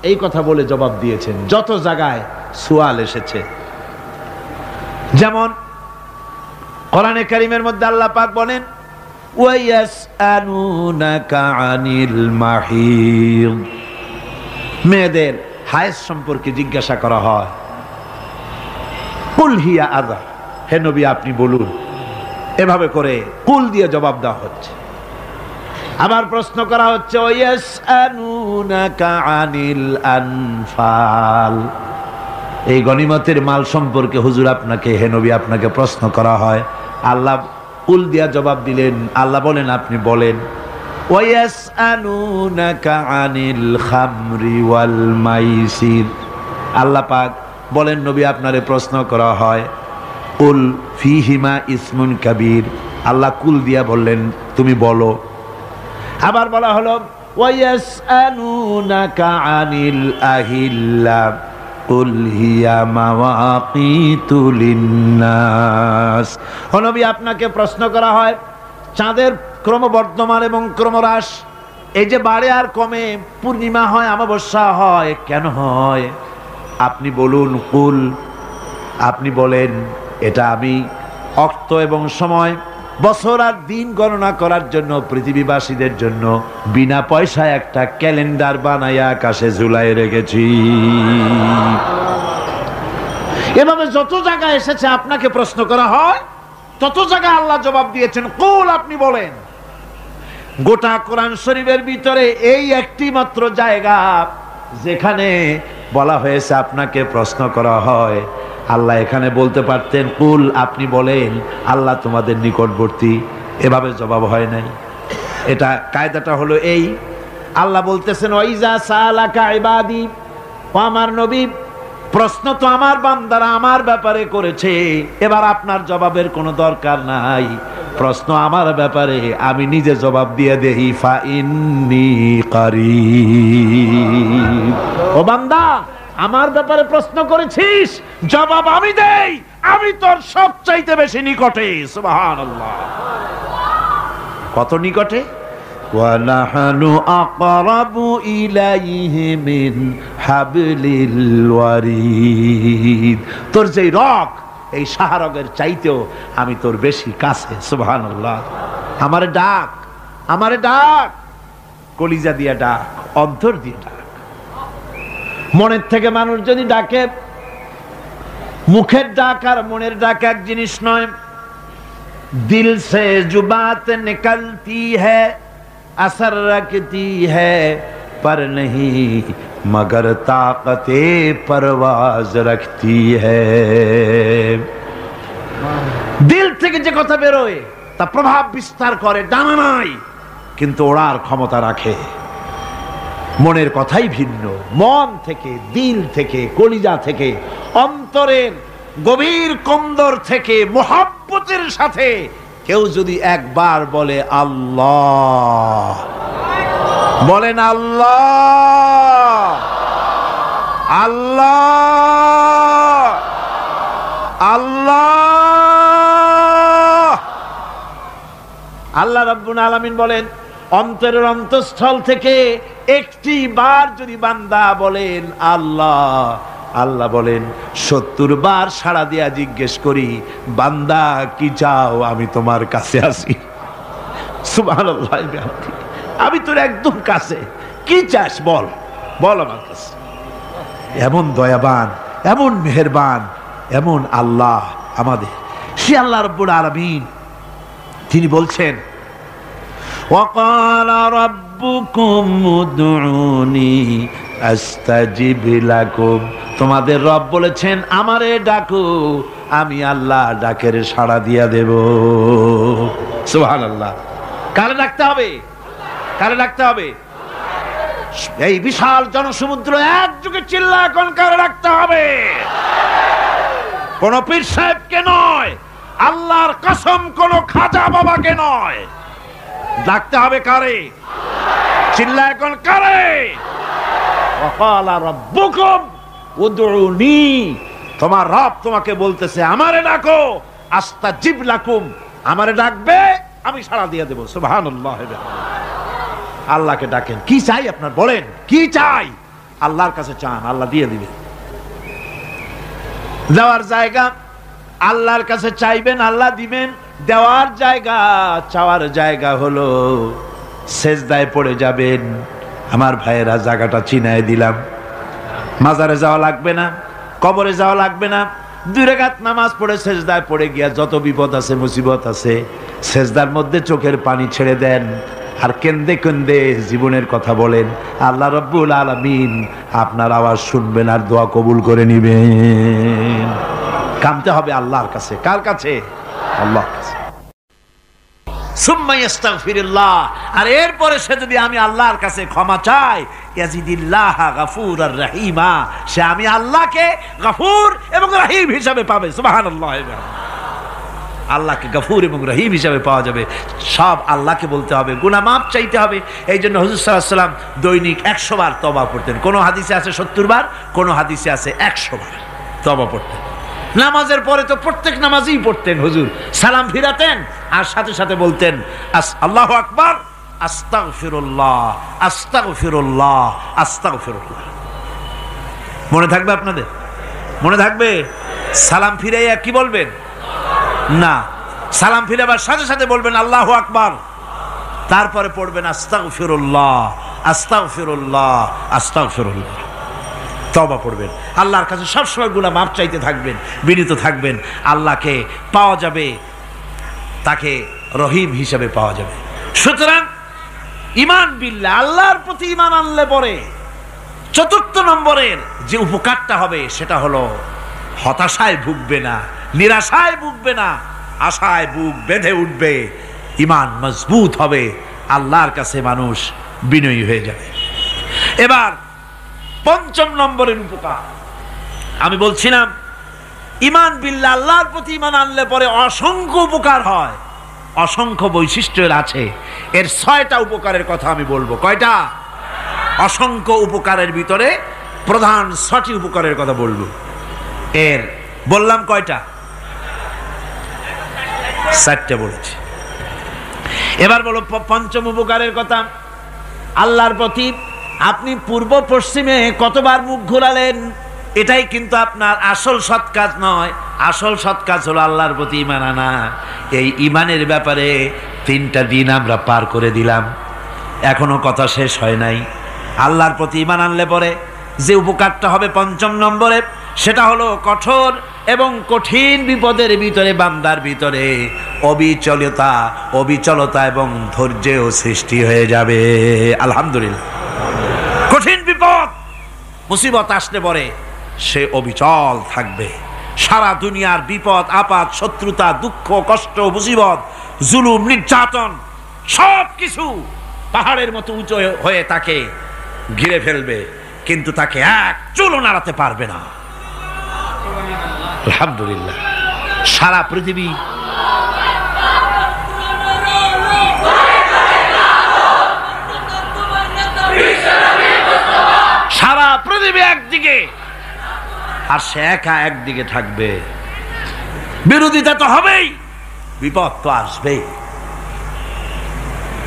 এই কথা বলে জবাব দিয়েছেন। যত জায়গায় সুয়াল এসেছে, যেমন কোরআনে কারীমের মধ্যে আল্লাহ পাক বলেন, ওয়ায়াসআলুনাকা আনিল মাহিদ, মেয়েদের হায়েজ সম্পর্কে জিজ্ঞাসা করা হয়, কুল হিয়া আযা, হে নবী আপনি বলুন। এভাবে করে কুল দিয়ে জবাব দেওয়া হচ্ছে। আবার প্রশ্ন করা হচ্ছে, ওয়ায়াসআলুনাকা আনিল আনফাল, এই গনিমতের মাল সম্পর্কে হুজুর আপনাকে, হে নবী আপনাকে প্রশ্ন করা হয়। আল্লাহ কুল দিয়া জবাব দিলেন, আল্লাহ বলেন আপনি বলেন। ওয়ায়াসআলুনাকা আনিল খামরি ওয়াল মাইসির, আল্লাহ পাক বলেন নবী আপনারে প্রশ্ন করা হয়, কুল ফীহিমা ইসমুন কাবীর, আল্লাহ কুল দিয়া বললেন তুমি বলো। আবার বলা হলো, ওয়ায়াসআলুনাকা আনিল আহিল্লা কুল হিয়া মাওয়াকিতু লিন্নাস, ও নবী আপনাকে প্রশ্ন করা হয় চাঁদের ক্রমবর্ধমান এবং ক্রমহ্রাস, এই যে বাড়ে আর কমে, পূর্ণিমা হয় অমাবস্যা হয়, কেন হয় আপনি বলুন। কুল, আপনি বলেন এটা আমি অক্ত এবং সময়, বছর আর দিন গণনা করার জন্য পৃথিবীবাসীদের জন্য বিনা পয়সায় একটা ক্যালেন্ডার বানাইয়া আকাশে ঝুলাই রেখেছি। এভাবে যত জায়গায় এসেছে আপনাকে প্রশ্ন করা হয়, তত জায়গায় আল্লাহ জবাব দিয়েছেন কুল আপনি বলেন। গোটা কোরআন শরীফের ভিতরে এই একটি মাত্র জায়গা যেখানে বলা হয়েছে আপনাকে প্রশ্ন করা হয়, আল্লাহ এখানে বলতে পারতেন কুল আপনি বলেন, আল্লাহ তোমাদের নিকটবর্তী, এভাবে জবাব হয় নাই। এটা কায়দাটা হলো এই, আল্লাহ বলতেছেন ওয়াইজা সালাকা ইবাদি, ও আমার নবী প্রশ্ন তো আমার বান্দারা আমার ব্যাপারে করেছে, এবার আপনার জবাবের কোনো দরকার নাই, প্রশ্ন আমার ব্যাপারে আমি নিজে জবাব দিয়ে দেই, ফা ইন্নী কারীব, ও বান্দা আমার ব্যাপারে প্রশ্ন করেছিস, জবাব আমি দেই, আমি তোর সবচাইতে বেশি নিকটে। সুবহানাল্লাহ, কত নিকটে? ওয়া নাহনু আকরাবু ইলাইহি মিন হাবলিল ওয়ারিদ, তোর যেই রগ এই শাহরগের চাইতেও আমি তোর বেশি কাছে। সুবহানাল্লাহ, আমারে ডাক, আমারে ডাক, কলিজা দিয়া ডাক, অন্তর দিয়ে ডাক। মনের থেকে মানুষ যদি ডাকে, মুখের ডাক আর মনের ডাক এক জিনিস নয়। দিল সে জুবাত নিকলতি হ্যায়, असर रखती है पर नहीं मगर ताकते परवाज रखती है। দিল থেকে যে কথা বেরোয় তা প্রভাব বিস্তার করে, ডানা নাই কিন্তু ওড়ার ক্ষমতা রাখে। মনের কথাই ভিন্ন, মন থেকে, দিল থেকে, কলিজা থেকে, অন্তরের গভীর কন্দর থেকে মোহাব্বতের সাথে কেউ যদি একবার বলে আল্লাহ, বলেন আল্লাহ, আল্লাহ, আল্লাহ। আল্লাহ রাব্বুল আলামিন বলেন, অন্তরের অন্তঃস্থল থেকে একটি বার যদি বান্দা বলেন আল্লাহ, আল্লাহ বলেন 70 বার সাড়া দিয়া জিজ্ঞেস করি, বান্দা কি চাও, আমি তোমার কাছে আসি। সুবহানাল্লাহ, আমি তোর একদম কাছে, কি চাস বল, বল আমার কাছে। এমন দয়াবান, এমন মেহেরবান, এমন আল্লাহ আমাদের। সে আল্লাহ রাব্বুল আলামিন তিনি বলছেন, وقال ربكم ادعوني استجب لكم, তোমাদের রব বলেছেন আমারে ডাকো, আমি আল্লাহ ডাকের সাড়া দিয়া দেব। সুবহানাল্লাহ। কারে ডাকতে হবে? কারে ডাকতে হবে? এই বিশাল জনসমুদ্র একযোগে চিল্লা এখন কারে ডাকতে হবে? কোন পীর সাহেবকে নয়, আল্লাহর কসম কোন খাজা বাবাকে নয়, ডাকতে হবে কারে? চিল্লা এখন কারে? ওয়াকালা রাব্বুকুম উদউনি, তোমার রব তোমাকে বলতেছে আমারে ডাকো, আস্তাজিব লাকুম, আমারে ডাকবে আমি সাড়া দিয়ে দেব। সুবহানাল্লাহ। আল্লাহকে ডাকেন, কি চাই আপনার বলেন, কি চাই? আল্লাহর কাছে চান, আল্লাহ দিয়ে দিবেন। দেওয়ার জায়গা আল্লাহর কাছে চাইবেন, আল্লাহ দিবেন। দেওয়ার জায়গা, চাওয়ার জায়গা হলো সেজদায় পড়ে যাবেন। আমার ভাইয়েরা, জায়গাটা চিনায় দিলাম। মাজারে যাওয়া লাগবে না, কবরে যাওয়া লাগবে না। 2 রাকাত নামাজ পড়ে সেজদায় পড়ে গিয়া যত বিপদ আছে, মুসিবত আছে, সেজদার মধ্যে চোখের পানি ছেড়ে দেন আর কেন্দে কেন্দে জীবনের কথা বলেন। আল্লাহ রাব্বুল আলামিন আপনার আওয়াজ শুনবেন আর দোয়া কবুল করে নিবেন। কামতে হবে আল্লাহর কাছে। কার কাছে? আল্লাহর কাছে। সুম্মা ইস্তাগফিরুল্লাহ, আর এরপরে সে যদি আমি আল্লাহর কাছে ক্ষমা চাই, ইয়াজিদিল্লাহ গফুরার রহিমা, সে আমি আল্লাহকে গফুর এবং রহিম হিসাবে পাবে। সুবহানাল্লাহ। আল্লাহকে গফুর এবং রহিম হিসাবে পাওয়া যাবে। সব আল্লাহকে বলতে হবে, গুনাহ মাফ চাইতে হবে। এই জন্য হুজুর সাল্লাল্লাহু আলাইহি ওয়াসাল্লাম দৈনিক 100 বার তওবা পড়তেন। কোন হাদিসে আছে 70 বার, কোন হাদিসে আছে 100 বার তওবা পড়তেন। নামাজের পরে তো প্রত্যেক নামাজই পড়তেন হুজুর, সালাম ফিরাতেন আর সাথে সাথে বলতেন আল্লাহু আকবার, আস্তাগফিরুল্লাহ, আস্তাগফিরুল্লাহ, আস্তাগফিরুল্লাহ। মনে থাকবে আপনাদের? মনে থাকবে? সালাম ফিরাইয়া কি বলবেন? না, সালাম ফিরাবার সাথে সাথে বলবেন আল্লাহু আকবার, তারপরে পড়বেন আস্তাগফিরুল্লাহ, আস্তাগফিরুল্লাহ, আস্তাগফিরুল্লাহ। তওবা পড়বেন, আল্লাহর কাছে সবসময় গুনাহ মাফ চাইতে থাকবেন, বিনীত থাকবেন। আল্লাহকে পাওয়া যাবে, তাকে রহিম হিসেবে পাওয়া যাবে। সুতরাং ঈমান বিল্লাহ, আল্লাহর প্রতি ঈমান আনলে পরে 4 নম্বরের যে উপকারটা হবে সেটা হলো হতাশায় ভুগবে না, নিরাশায় ভুগবে না, আশায় বুক বেঁধে উঠবে, ঈমান মজবুত হবে, আল্লাহর কাছে মানুষ বিনয়ী হয়ে যাবে। এবার 5 নম্বরের উপকার আমি বলছিলাম, ঈমান বিল্লাহ, আল্লাহর প্রতি ঈমান আনলে পরে অসংখ্য উপকার হয়, অসংখ্য বৈশিষ্ট্য আছে। এর 6টা উপকারের কথা আমি বলবো। কয়টা? অসংখ্য উপকারের ভিতরে প্রধান 6টি উপকারের কথা বলবো। এর বললাম কয়টা? 4টে বলেছি। এবার বলো 5ম উপকারের কথা। আল্লাহর প্রতি আপনি পূর্ব পশ্চিমে কতবার মুখ ঘোরালেন, এটাই কিন্তু আপনার আসল সৎ কাজ নয়। আসল সৎ কাজ হলো আল্লাহর প্রতি ঈমান আনা। এই ঈমানের ব্যাপারে 3টা দিন আমরা পার করে দিলাম, এখনো কথা শেষ হয় নাই। আল্লাহর প্রতি ঈমান আনলে পরে যে উপকারটা হবে 5ম নম্বরে, সেটা হলো কঠোর এবং কঠিন বিপদের ভিতরে বান্দার ভিতরে অবিচলতা এবং ধৈর্যও সৃষ্টি হয়ে যাবে। আলহামদুলিল্লাহ। কঠিন বিপদ মুসিবত আসলে পরে সে অবিচল থাকবে। সারা দুনিয়ার বিপদ আপদ, শত্রুতা, দুঃখ, কষ্ট, মুসিবত, জুলুম, নির্যাতন সব কিছু পাহাড়ের মতো উঁচু হয়ে তাকে ঘিরে ফেলবে, কিন্তু তাকে এক চুলও নাড়াতে পারবে না। আলহামদুলিল্লাহ। সারা পৃথিবী একদিকে আর সে একা একদিকে থাকবে। বিরোধিতা তো হবেই, বিপদ তো আসবেই।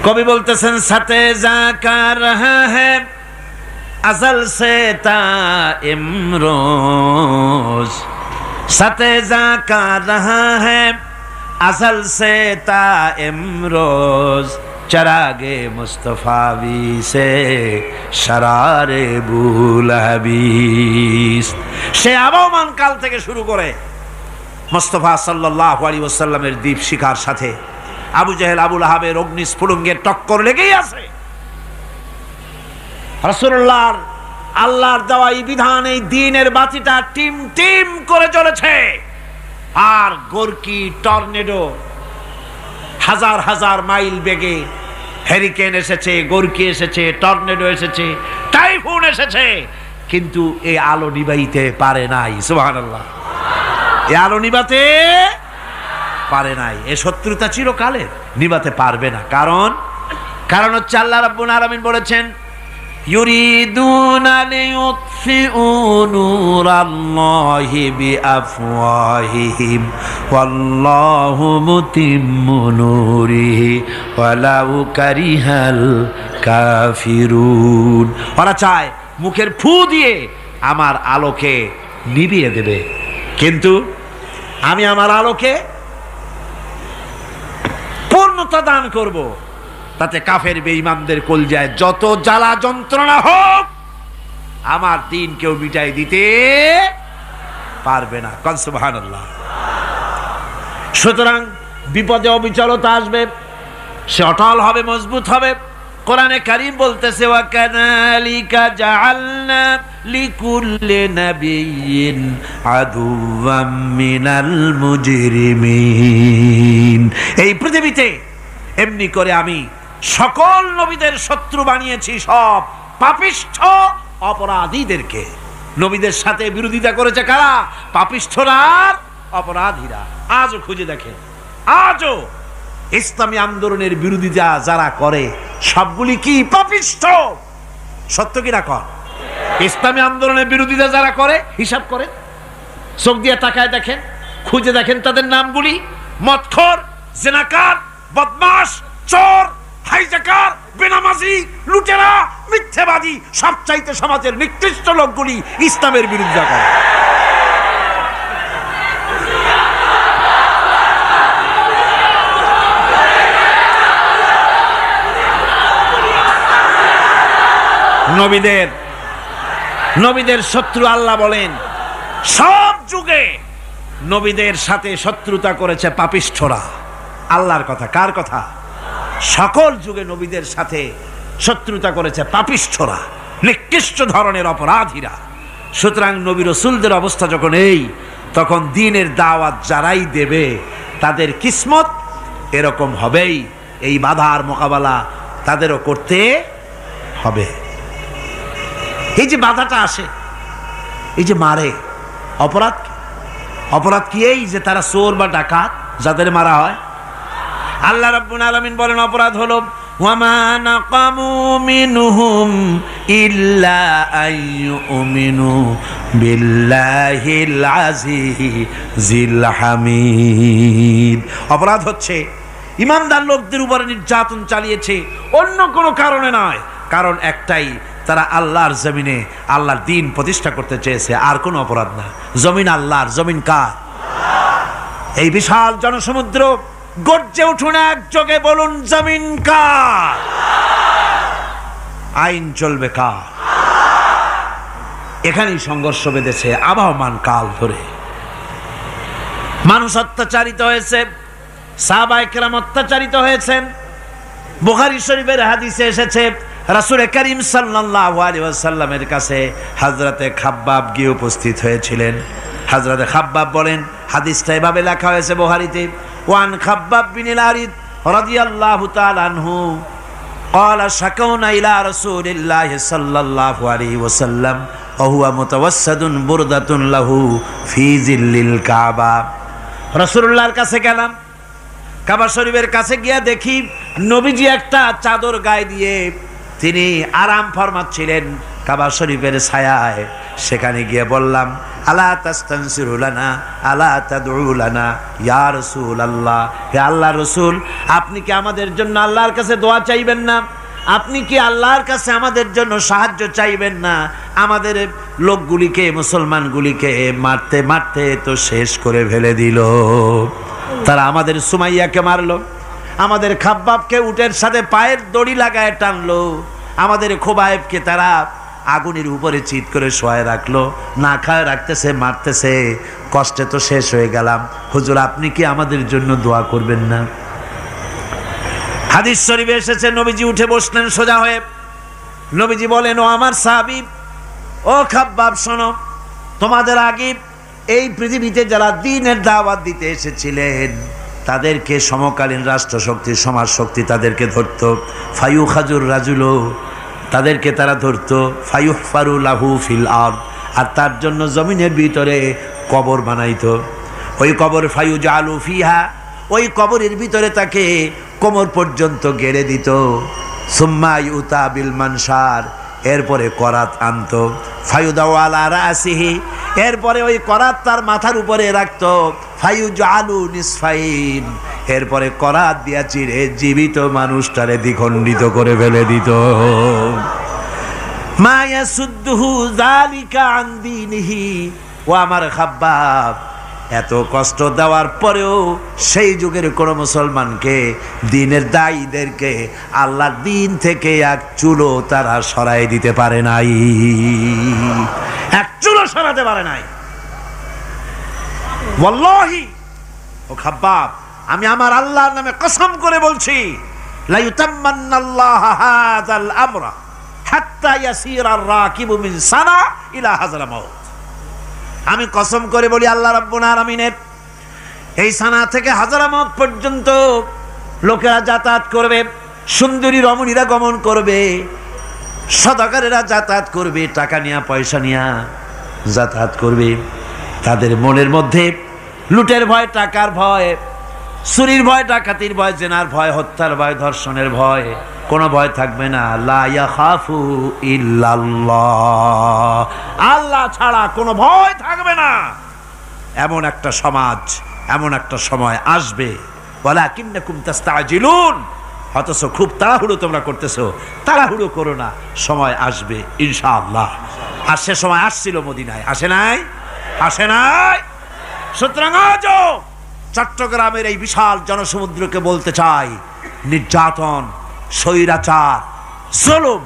কবি বলতেছেন সাথে জাকা রহা হ্যায় अज़ल से ता इमरोज सतेजा का रहा है अज़ल से ता इमरोज चरागे मुस्तफावी से शरारे बुलहबीस। সে আবহমান কাল থেকে শুরু করে মুস্তাফা সাল্লাল্লাহু আলাইহি ওয়াসাল্লামের দীপ শিখার সাথে আবু জাহেল আবু লাহাবের অগ্নিস্ফুলিঙ্গের টক্কর লেগেই আছে। রাসূলুল্লাহর আল্লাহর দেওয়া এই বিধান, এই দ্বীনের বাতিটা টিম টিম করে চলেছে। আর গোরকি টর্নেডো হাজার হাজার মাইল বেগে হেরিকেন এসেছে, গোরকি এসেছে, টর্নেডো এসেছে, টাইফুন এসেছে, কিন্তু এই আলো নিবাইতে পারে নাই। সুবহানাল্লাহ। এই আলো নিবাতে পারে নাই। এ শত্রুতা চিরকালের, নিবাতে পারবে না। কারণ হচ্ছে আল্লাহ রাব্বুল আলামিন বলেছেন ইউরিদুনা লিইউতফিউ নূরাল্লাহি বিআফওয়াহিহিম ওয়াল্লাহু মুতিম্মু নূরিহি ওয়ালাউ কারিহাল কাফিরুন। ওরা চায় মুখের ফু দিয়ে আমার আলোকে নিভিয়ে দেবে, কিন্তু আমি আমার আলোকে পূর্ণতা দান করব। তাতে কাফের বেঈমানদের কলজায় যত জ্বালা যন্ত্রণা হোক, আমার দ্বীন কেউ মিটাই দিতে পারবে না। কোন সুবহানাল্লাহ। সুতরাং বিপদে অবিচলতা আসবে, সে অটল হবে, মজবুত হবে। কোরআনে কারীম বলতেছে ওয়া কাযালিকা জাআলনা লিকুল্লি নাবিয়্যিন আদুওয়াম মিনাল মুজরিমিন। এই পৃথিবীতে এমনি করে আমি সকল নবীদের শত্রু বানিয়েছি, সব পাপিষ্ঠ অপরাধীদেরকে। নবীদের সাথে বিরোধিতা করেছে কারা? পাপিষ্ঠরা আর অপরাধীরা। আজও খুঁজে দেখেন, আজও ইসলামী আন্দোলনের বিরোধিতা যারা করে সবগুলি কি পাপিষ্ঠ? সত্য কিনা কর? ইসলামী আন্দোলনের বিরোধিতা যারা করে হিসাব করে চোখ দিয়ে তাকায় দেখেন, খুঁজে দেখেন তাদের নামগুলি। মদখোর, জিনাকার, বদমাশ, চোর, হাইজাকার, বেনামাজি, লুটেরা, মিথ্যাবাদী, সবচাইতে সমাজের নিকৃষ্ট লোকগুলি ইসলামের বিরোধিতা করে। নবীদের শত্রু আল্লাহ বলেন সব যুগে নবীদের সাথে শত্রুতা করেছে পাপিষ্ঠরা। আল্লাহর কথা, কার কথা? সকল যুগে নবীদের সাথে শত্রুতা করেছে পাপিষ্ঠরা, নিকৃষ্ট ধরনের অপরাধীরা। সুতরাং নবী রাসূলদের অবস্থা যখন এই, তখন দ্বীনের দাওয়াত যারাই দেবে তাদের কিসমত এরকম হবেই। এই বাধার মোকাবেলা তাদেরও করতে হবে। এই যে বাধাটা আসে, এই যে মারে, অপরাধ কি? এই যে তারা চোর বা ডাকাত যাদের মারা হয়। আল্লাহ রাব্বুল আলামিন বলেন অপরাধ হলো ওয়ামা নাকামু মিনহুম ইল্লা আইয়ুমিনু বিল্লাহিল আজিজিল হামিদ। অপরাধ হচ্ছে ইমানদার লোকদের উপরে নির্যাতন চালিয়েছে, অন্য কোনো কারণে নয়। কারণ একটাই, তারা আল্লাহর জমিনে আল্লাহর দ্বীন প্রতিষ্ঠা করতে চেয়েছে, আর কোনো অপরাধ না। জমিন আল্লাহর, জমিন কার? এই বিশাল জনসমুদ্র গর্জে উঠুন একযোগে, বলুন জমিন কার? আইন চলবে কার? এখানেই সংঘর্ষ বেঁধেছে আবহমান কাল ধরে। মানুষ অত্যাচারিত হয়েছে, সাহাবায়ে কেরাম অত্যাচারিত হয়েছেন। বুখারী শরীফের হাদিসে এসেছে রাসূল করিম সাল্লাল্লাহু আলাইহি ওয়াসাল্লামের কাছে হযরতে খাব্বাব গিয়ে উপস্থিত হয়েছিলেন। হযরতে খাব্বাব বলেন, হাদিসটা এভাবে লেখা হয়েছে বুখারীতে, ওয়ান খাব্বাব বিন আরিদ রাদিয়াল্লাহু তাআলা আনহু قال شكونا إلى رسول الله صلى الله عليه وسلم وهو متوسد بردة له في ظل الكعبة রাসূলুল্লাহর কাছে গেলাম, কাবা শরীফের কাছে গিয়ে দেখি নবীজি একটা চাদর গায়ে দিয়ে তিনি আরাম ফরমাচ্ছিলেন কাবা শরীফের ছায়ায়। সেখানে গিয়ে বললাম, আলা তাস্তানসিরু লানা আলা তাদউ লানা ইয়া রাসূলুল্লাহ, হে আল্লাহর রাসূল, আপনি কি আমাদের জন্য আল্লাহর কাছে দোয়া চাইবেন না? আপনি কি আল্লাহর কাছে আমাদের জন্য সাহায্য চাইবেন না? আমাদের লোকগুলিকে, মুসলমানগুলিকে মারতে মারতে তো শেষ করে ফেলে দিল। তারা আমাদের সুমাইয়াকে মারলো, আমাদের খাব্বাবকে উটের সাথে পায়ের দড়ি লাগায় টানলো, আমাদের খোবায়েবকে তারা আগুনের উপরে চিৎ করে শোয়ায় রাখলো, না খায় রাখতেছে, মারতেছে, কষ্টে তো শেষ হয়ে গেলাম। হুজুর, আপনি কি আমাদের জন্য দোয়া করবেন না? হাদিস শরীফে এসেছে, নবীজি উঠে বসলেন সোজা হয়ে। নবীজি বলেন, ও আমার সাহাবী, ও খাব্বাব, শোনো, তোমাদের আগে এই পৃথিবীতে যারা দ্বীনের দাওয়াত দিতে এসেছিলেন তাদেরকে সমকালীন রাষ্ট্রশক্তি, সমাজ শক্তি তাদেরকে ধরত। ফায়ু খাজুর রাজুলো, তাদেরকে তারা ধরত। ফায়ুহফারু লাহু ফিল আরদ, আর তার জন্য জমিনের ভিতরে কবর বানাইতো। ওই কবর ফায়ু জালু ফিহা, ওই কবরের ভিতরে তাকে কোমর পর্যন্ত গেড়ে দিত। সুম্মা ইউতা বিল মানসার, এরপরে করাত আনতো। ফায়ুদাউ আলা রাসিহি, এরপরে ওই করাত তার মাথার উপরে রাখতো। ফায়ুজালু নিসফাইন, এরপরে করাত দিয়া চিরে জীবিত মানুষটারে দ্বিখণ্ডিত করে ফেলে দিত। মা ইয়াসুদ্দুহু যালিকা আন দীনিহি, ও আমার খাব্বাব, এত কষ্ট দেওয়ার পরেও সেই যুগের কোন মুসলমানকে, দ্বীনের দায়ীদেরকে আল্লাহর দ্বীন থেকে এক চুলো তারা সরাই দিতে পারে নাই, এক চুলো সরাতে পারে নাই। ওয়াল্লাহি, ও খাব্বাব, আমি আমার আল্লাহর নামে কসম করে বলছি, লা ইউতাম্মান্নাল্লাহু হাযাল আমরা হাত্তা ইয়াসিরা আর-রাকিবু মিন সানা ইলা হাযরামাউত। আমি কসম করে বলি, আল্লাহ রাব্বুল আলামিনের এই সানা থেকে হাজারামত পর্যন্ত লোকেরা যাতায়াত করবে, সুন্দরী রমণীরা গমন করবে, সদাগরেরা যাতায়াত করবে, টাকা নিয়া পয়সা নিয়া যাতায়াত করবে। তাদের মনের মধ্যে লুটের ভয়, টাকার ভয়, চুরির ভয়, ডাকাতির ভয়, জেনার ভয়, হত্যার ভয়, ধর্ষণের ভয়, কোনো ভয় থাকবে না। লা ইয়াখাফু ইল্লাল্লাহ, আল্লাহ ছাড়া কোনো ভয় থাকবে না। এমন একটা সমাজ, এমন একটা সময় আসবে। ওয়ালাকিন্নাকুম তাস্তাজিলুন, অথচ খুব তাড়াহুড়ো তোমরা করতেছো। তাড়াহুড়ো করো না, সময় আসবে ইনশাআল্লাহ। আর সে সময় আসছিল মদিনায়, আসে নাই? আসে নাই? সুতরাং আজও চট্টগ্রামের এই বিশাল জনসমুদ্রকে বলতে চাই, নির্যাতন, স্বৈরাচার, জুলুম,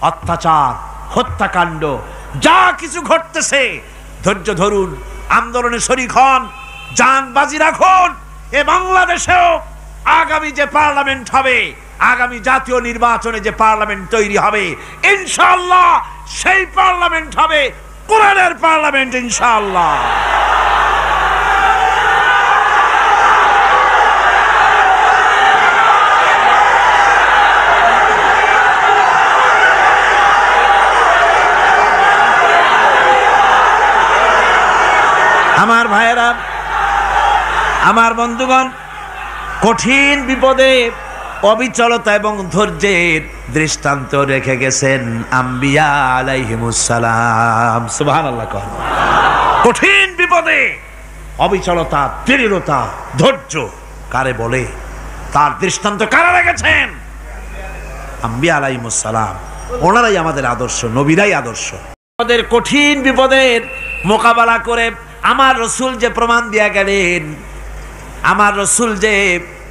অত্যাচার, হত্যাকাণ্ড যা কিছু ঘটতেছে, ধৈর্য ধরুন, আন্দোলনে শরীক হন, জান বাজি রাখুন। এ বাংলাদেশেও আগামী যে পার্লামেন্ট হবে, আগামী জাতীয় নির্বাচনে যে পার্লামেন্ট তৈরি হবে, ইনশাআল্লাহ সেই পার্লামেন্ট হবে কোরআনের পার্লামেন্ট ইনশাআল্লাহ। আমার ভাইয়েরা, আমার বন্ধুগণ, কঠিন বিপদে অবিচলতা এবং ধৈর্যের দৃষ্টান্ত রেখে গেছেন আম্বিয়া আলাইহিমুস সালাম। সুবহানাল্লাহ। কঠিন বিপদে অবিচলতা, দৃঢ়তা, ধৈর্য কারে বলে, তার দৃষ্টান্ত কারা রেখেছেন? আম্বিয়া আলাইহিমুস সালাম। ওনারাই আমাদের আদর্শ, নবীরাই আদর্শ। আমাদের কঠিন বিপদের মোকাবেলা করে আমার রসুল যে প্রমাণ দিয়া গেলেন, আমার রসুল যে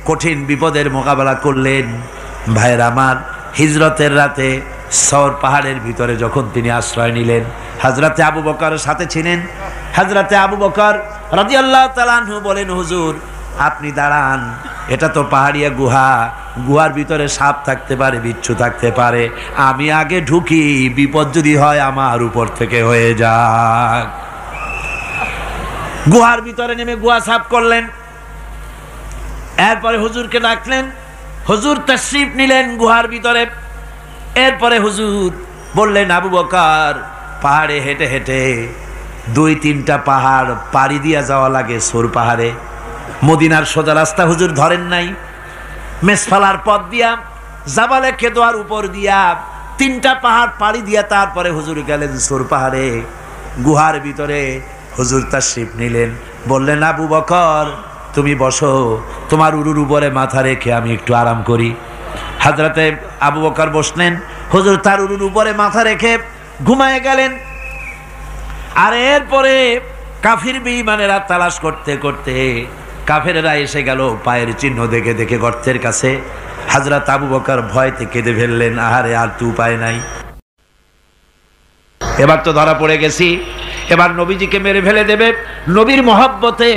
কঠিন বিপদের মোকাবেলা করলেন। ভাইয়ের আমার, হিজরতের রাতে সওর পাহাড়ের ভিতরে যখন তিনি আশ্রয় নিলেন, হযরতে আবু বকর সাথে ছিলেন। হযরতে আবু বকর রাদিয়াল্লাহু তাআলা আনহু বলেন, হুজুর আপনি দাঁড়ান, এটা তো পাহাড়িয়া গুহা, গুহার ভিতরে সাপ থাকতে পারে, বিচ্ছু থাকতে পারে, আমি আগে ঢুকি, বিপদ যদি হয় আমার উপর থেকে হয়ে যাক। গুহার ভিতরে নেমে গুহা সাফ করলেন। এরপরে হুজুরকে ডাকলেন, হুজুর তাশরীফ নিলেন গুহার ভিতরে। এরপরে হুজুর বললেন, আবু বকর, পাহাড়ে হেঁটে হেঁটে 2-3টা পাহাড় পাড়ি দিয়া যাওয়া লাগে সোর পাহাড়ে। মদিনার সোজা রাস্তা হুজুর ধরেন নাই, মেসফালার পথ দিয়া জাবালে কেদোয়ার উপর দিয়া 3টা পাহাড় পাড়ি দিয়া তারপরে হুজুর গেলেন সোর পাহাড়ে। গুহার ভিতরে হুজুর তাশরীফ নিলেন, বললেন, আবু বকর তুমি বসো, তোমার উরুর উপরে মাথা রেখে আমি একটু আরাম করি। হযরতে আবু বকর বসলেন, হুজুর তার উরুর উপরে মাথা রেখে ঘুমায় গেলেন। আর এরপরে কাফির বেঈমানেরা তালাশ করতে করতে কাফেরেরা এসে গেল পায়ের চিহ্ন দেখে দেখে গর্তের কাছে। হযরত আবু বকর ভয়তে কেঁদে ফেললেন, আহারে আর তো উপায় নাই, এবার তো ধরা পড়ে গেছি, এবার নবীজিকে মেরে ফেলে দেবে। নবীর মহব্বতে,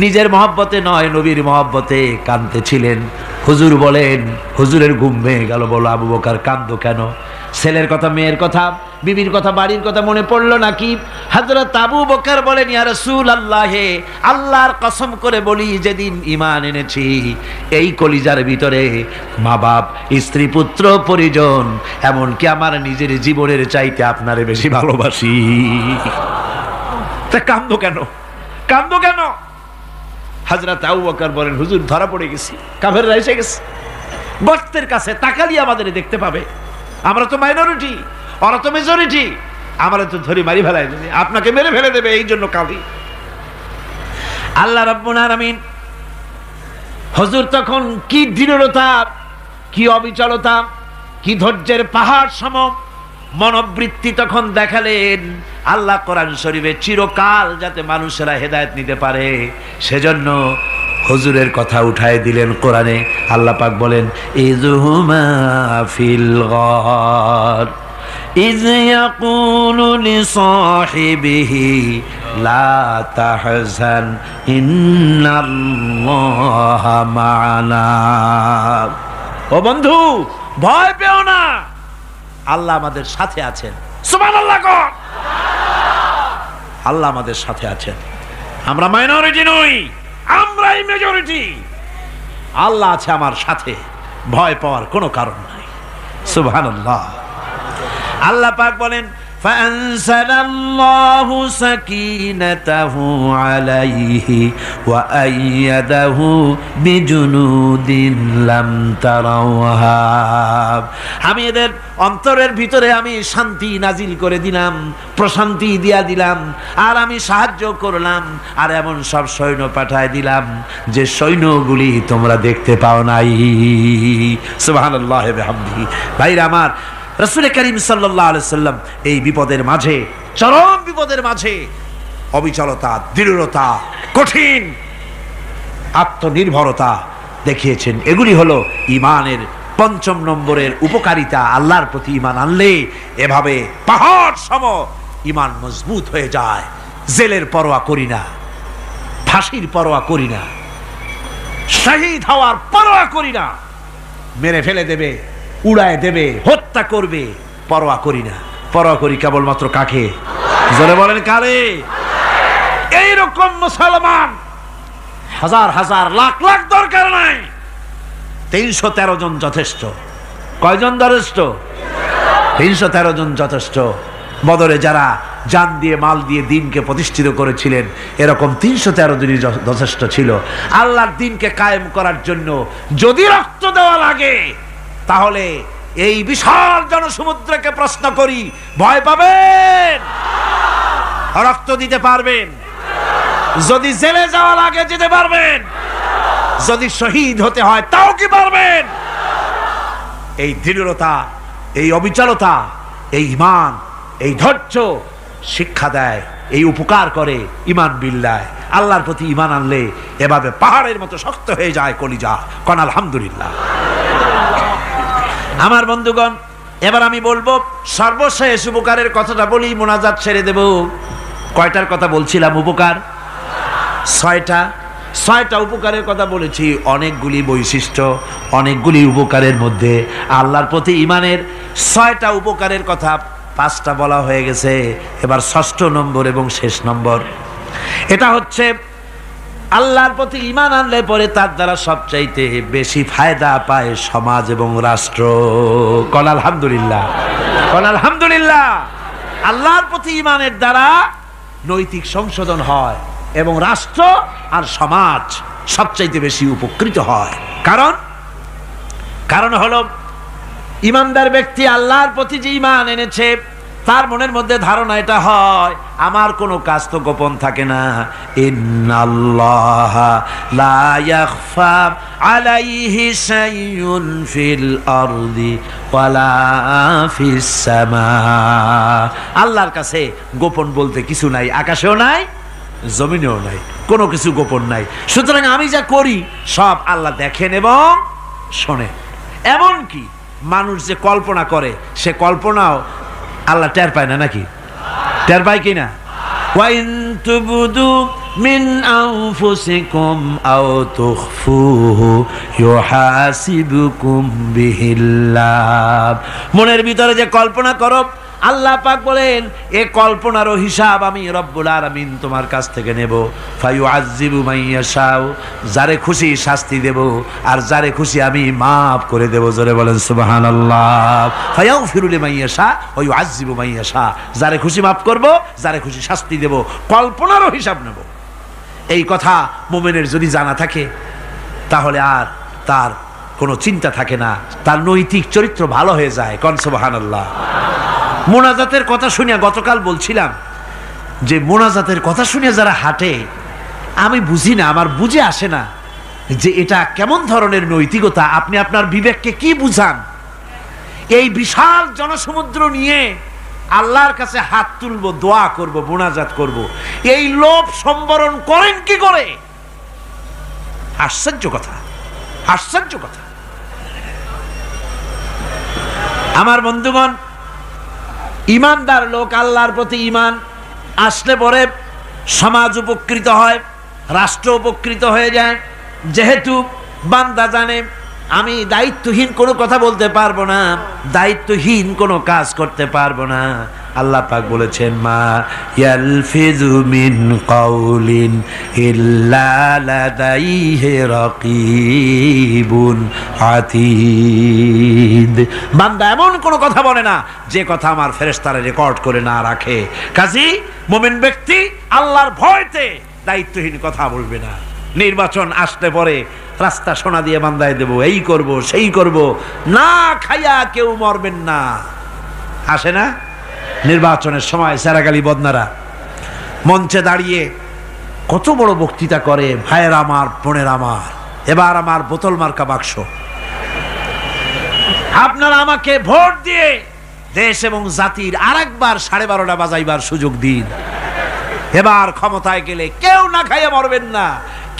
নিজের মহব্বতে নয়, নবীর মহব্বতে কাঁদতেছিলেন। হুজুর বলেন, হুজুরের ঘুম ভেঙে গেল। বলো, আবু বকর কাঁদো কেন? ছেলের কথা, মেয়ের কথা, বিবির কথা, বাড়ির কথা মনে পড়লো নাকি? হযরত আবু বকর বলেন, ইয়া রাসূলুল্লাহ, আল্লাহর কসম করে বলি, যেদিন ঈমান এনেছি এই কলিজার ভিতরে মা বাপ, স্ত্রী, পুত্র, পরিজন, এমনকি আমার নিজের জীবনের চাইতে আপনারে বেশি ভালোবাসি। তা কান্দো কেন? কান্দো কেন? হযরত আবু বকর বলেন, হুজুর ধরা পড়ে গেছি, কাফেররা এসে গেছে গর্তের কাছে, তাকালি আমাদের দেখতে পাবে, আমরা তো মাইনরিটি, ওরা তো মেজরিটি, আমরা তো ধরে মারি ফেলাই দেবে, আপনাকে মেরে ফেলে দেবে, এই জন্য কাঁদি। আল্লাহ রাব্বুল আলামিন, হুজুর তখন কি দৃঢ়তা, কি অবিচলতা, কি ধৈর্যের পাহাড় সম মনোবৃত্তি তখন দেখালেন। আল্লাহ কোরআন শরীফে চিরকাল যাতে মানুষেরা হেদায়েত নিতে পারে সেজন্য হুজুরের কথা উঠায় দিলেন কোরআনে। আল্লাহ পাক বলেন, ইযহুমা ফিল গার ইয ইয়াকুলু লিসাহিবিহি লা তাহজান ইন্নাল্লাহা মা'ানা। ও বন্ধু, ভয় পেও না, আল্লাহ আমাদের সাথে আছেন। সুবহানাল্লাহ কর। আল্লাহ আমাদের সাথে আছেন। আমরা মাইনরিটি নই, আমরাই মেজরিটি। আল্লাহ আছে আমার সাথে, ভয় পাওয়ার কোনো কারণ নাই। সুবহানাল্লাহ। আল্লাহ পাক বলেন, ফাআনসালাল্লাহু সাকিনাতাহু আলাইহি ওয়া আইয়াদাহু বিজুনুদিন লাম তারাওহা। আমি এদের অন্তরের ভিতরে আমি শান্তি নাজিল করে দিলাম, প্রশান্তি দিয়া দিলাম, আর আমি সাহায্য করলাম, আর এমন সব সৈন্য পাঠায় দিলাম যে সৈন্যগুলি তোমরা দেখতে পাও নাই। সুবহানাল্লাহ ওয়া বিহামদিহি। ভাইরা আমার, রাসূল করিম সাল্লাল্লাহু আলাইহি সাল্লাম এই বিপদের মাঝে, চরম বিপদের মাঝে অবিচলতা, দৃঢ়তা, কঠিন আত্মনির্ভরতা দেখিয়েছেন। এগুলি হলো ঈমানের 5ম নম্বরের উপকারিতা। আল্লাহর প্রতি ঈমান আনলে এভাবে পাহাড় সম ঈমান মজবুত হয়ে যায়। জেলের পরোয়া করি না, ফাঁসির পরোয়া করি না, শহীদ হওয়ার পরোয়া করি না, মেরে ফেলে দেবে, উড়ায় দেবে, হত্যা করবে, পরোয়া করি না। পরোয়া করি কেবলমাত্র কাকে? জোরে বলেন, কারে? এইরকম মুসলমান হাজার হাজার লাখ লাখ দরকার নাই, 313 জন যথেষ্ট। কয়জন যথেষ্ট? 313 জন যথেষ্ট। বদরে যারা জান দিয়ে, মাল দিয়ে দ্বীনকে প্রতিষ্ঠিত করেছিলেন, এরকম 313 জনই যথেষ্ট ছিল। আল্লাহর দ্বীনকে কায়েম করার জন্য যদি রক্ত দেওয়া লাগে, তাহলে এই বিশাল জনসমুদ্রকে প্রশ্ন করি, ভয় পাবেন? রক্ত দিতে পারবেন? যদি জেলে যাওয়া লাগে যেতে পারবেন? যদি শহীদ হতে হয় তাও কি পারবেন? এই দৃঢ়তা, এই অবিচলতা, এই ঈমান, এই ধৈর্য শিক্ষা দেয়, এই উপকার করে ঈমান বিল্লাহ। আল্লাহর প্রতি ঈমান আনলে এভাবে পাহাড়ের মতো শক্ত হয়ে যায় কলিজা। কোন আলহামদুলিল্লাহ। আমার বন্ধুগণ, এবার আমি বলবো সর্বশেষ উপকারের কথাটা বলি, মোনাজাত ছেড়ে দেব। কয়টার কথা বলছিলাম? উপকার 6টা উপকারের কথা বলেছি। অনেকগুলি বৈশিষ্ট্য, অনেকগুলি উপকারের মধ্যে আল্লাহর প্রতি ঈমানের 6টা উপকারের কথা 5টা বলা হয়ে গেছে। এবার 6ষ্ঠ নম্বর এবং শেষ নম্বর, এটা হচ্ছে আল্লাহর প্রতি ঈমান আনলে পরে তার দ্বারা সবচাইতে বেশি ফায়দা পায় সমাজ এবং রাষ্ট্র। কোন আলহামদুলিল্লাহ, কোন আলহামদুলিল্লাহ। আল্লাহর প্রতি ঈমানের দ্বারা নৈতিক সংশোধন হয় এবং রাষ্ট্র আর সমাজ সবচাইতে বেশি উপকৃত হয়। কারণ হলো ঈমানদার ব্যক্তি আল্লাহর প্রতি যে ঈমান এনেছে তার মনের মধ্যে ধারণা এটা হয় আমার কোনো কাজ তো গোপন থাকে না। ইন্নাল্লাহা লা ইয়াখফা আলাইহি শাইউন ফিল আরদি ওয়ালা ফিস সামা। আল্লাহর কাছে গোপন বলতে কিছু নাই, আকাশেও নাই জমিনেও নাই, কোনো কিছু গোপন নাই। সুতরাং আমি যা করি সব আল্লাহ দেখেন এবং শোনেন। এমনকি মানুষ যে কল্পনা করে সে কল্পনাও আল্লাহ টের পায় না, নাকি টের পায় কিনা? ওয়াইন তুবদু মিন আনফুসিকুম আও তুখফুহু ইউহাসিবুকুম বিহিল্লাহ। মনের ভিতরে যে কল্পনা করো আল্লাহ পাক বলেন এই কল্পনারও হিসাব আমি রব্বুল আলামিন তোমার কাছ থেকে নেব। ফায়ুআযযিবু মাইয়াশাউ, যারে খুশি শাস্তি দেব আর যারে খুশি আমি মাফ করে দেব। জোরে বলেন সুবহানাল্লাহ। ফায়াগফিরু লিমাইয়াশা ওয়া ইউআযযিবু মাইয়াশা, যারে খুশি মাফ করব, যারে খুশি শাস্তি দেব, কল্পনারও হিসাব নেব। এই কথা মুমিনের যদি জানা থাকে তাহলে আর তার কোনো চিন্তা থাকে না, তার নৈতিক চরিত্র ভালো হয়ে যায়। কোন সুবহানাল্লাহ। মোনাজাতের কথা শুনিয়া গতকাল বলছিলাম যে মোনাজাতের কথা শুনিয়া যারা হাঁটে আমি বুঝি না, আমার বুঝে আসে না যে এটা কেমন ধরনের নৈতিকতা। আপনি আপনার বিবেককে কি বুঝান? এই বিশাল জনসমুদ্র নিয়ে আল্লাহর কাছে হাত তুলবো, দোয়া করব, মোনাজাত করব, এই লোভ সম্বরণ করেন কি করে? আশ্চর্য কথা, আশ্চর্য কথা। আমার বন্ধুগণ, ঈমানদার লোক আল্লাহর প্রতি ঈমান আসলে পরে সমাজ উপকৃত হয়, রাষ্ট্র উপকৃত হয়ে যায়। যেহেতু বান্দা জানে আমি দায়িত্বহীন কোনো কথা বলতে পারবো না, দায়িত্বহীন কোনো কাজ করতে পারবো না। আল্লাহ পাক বলেছেন মা ইয়ালফিযু মিন কাউলিন ইল্লা লাদাইহি রাকীবুন আতীদ। বান্দা এমন কোনো কথা বলে না যে কথা আমার ফেরেশতারা রেকর্ড করে না রাখে। কাজী মুমিন ব্যক্তি আল্লাহর ভয়তে দায়িত্বহীন কথা বলবে না। নির্বাচন আসলে পরে রাস্তা সোনা দিয়ে বান্দায় দেব, এই করব সেই করব, না খাইয়া কেউ মরবেন না। আসে না নির্বাচনের সময় সেরাগালি বদনারা মঞ্চে দাঁড়িয়ে কত বড় বক্তৃতা করে, ভাইয়ের আমার, বোনের আমার, এবার আমার বোতল মার্কা বাক্স, আপনারা আমাকে ভোট দিয়ে দেশ এবং জাতির আরেকবার 12:30 বাজাইবার সুযোগ দিন। এবার ক্ষমতায় গেলে কেউ না খাইয়া মরবেন না,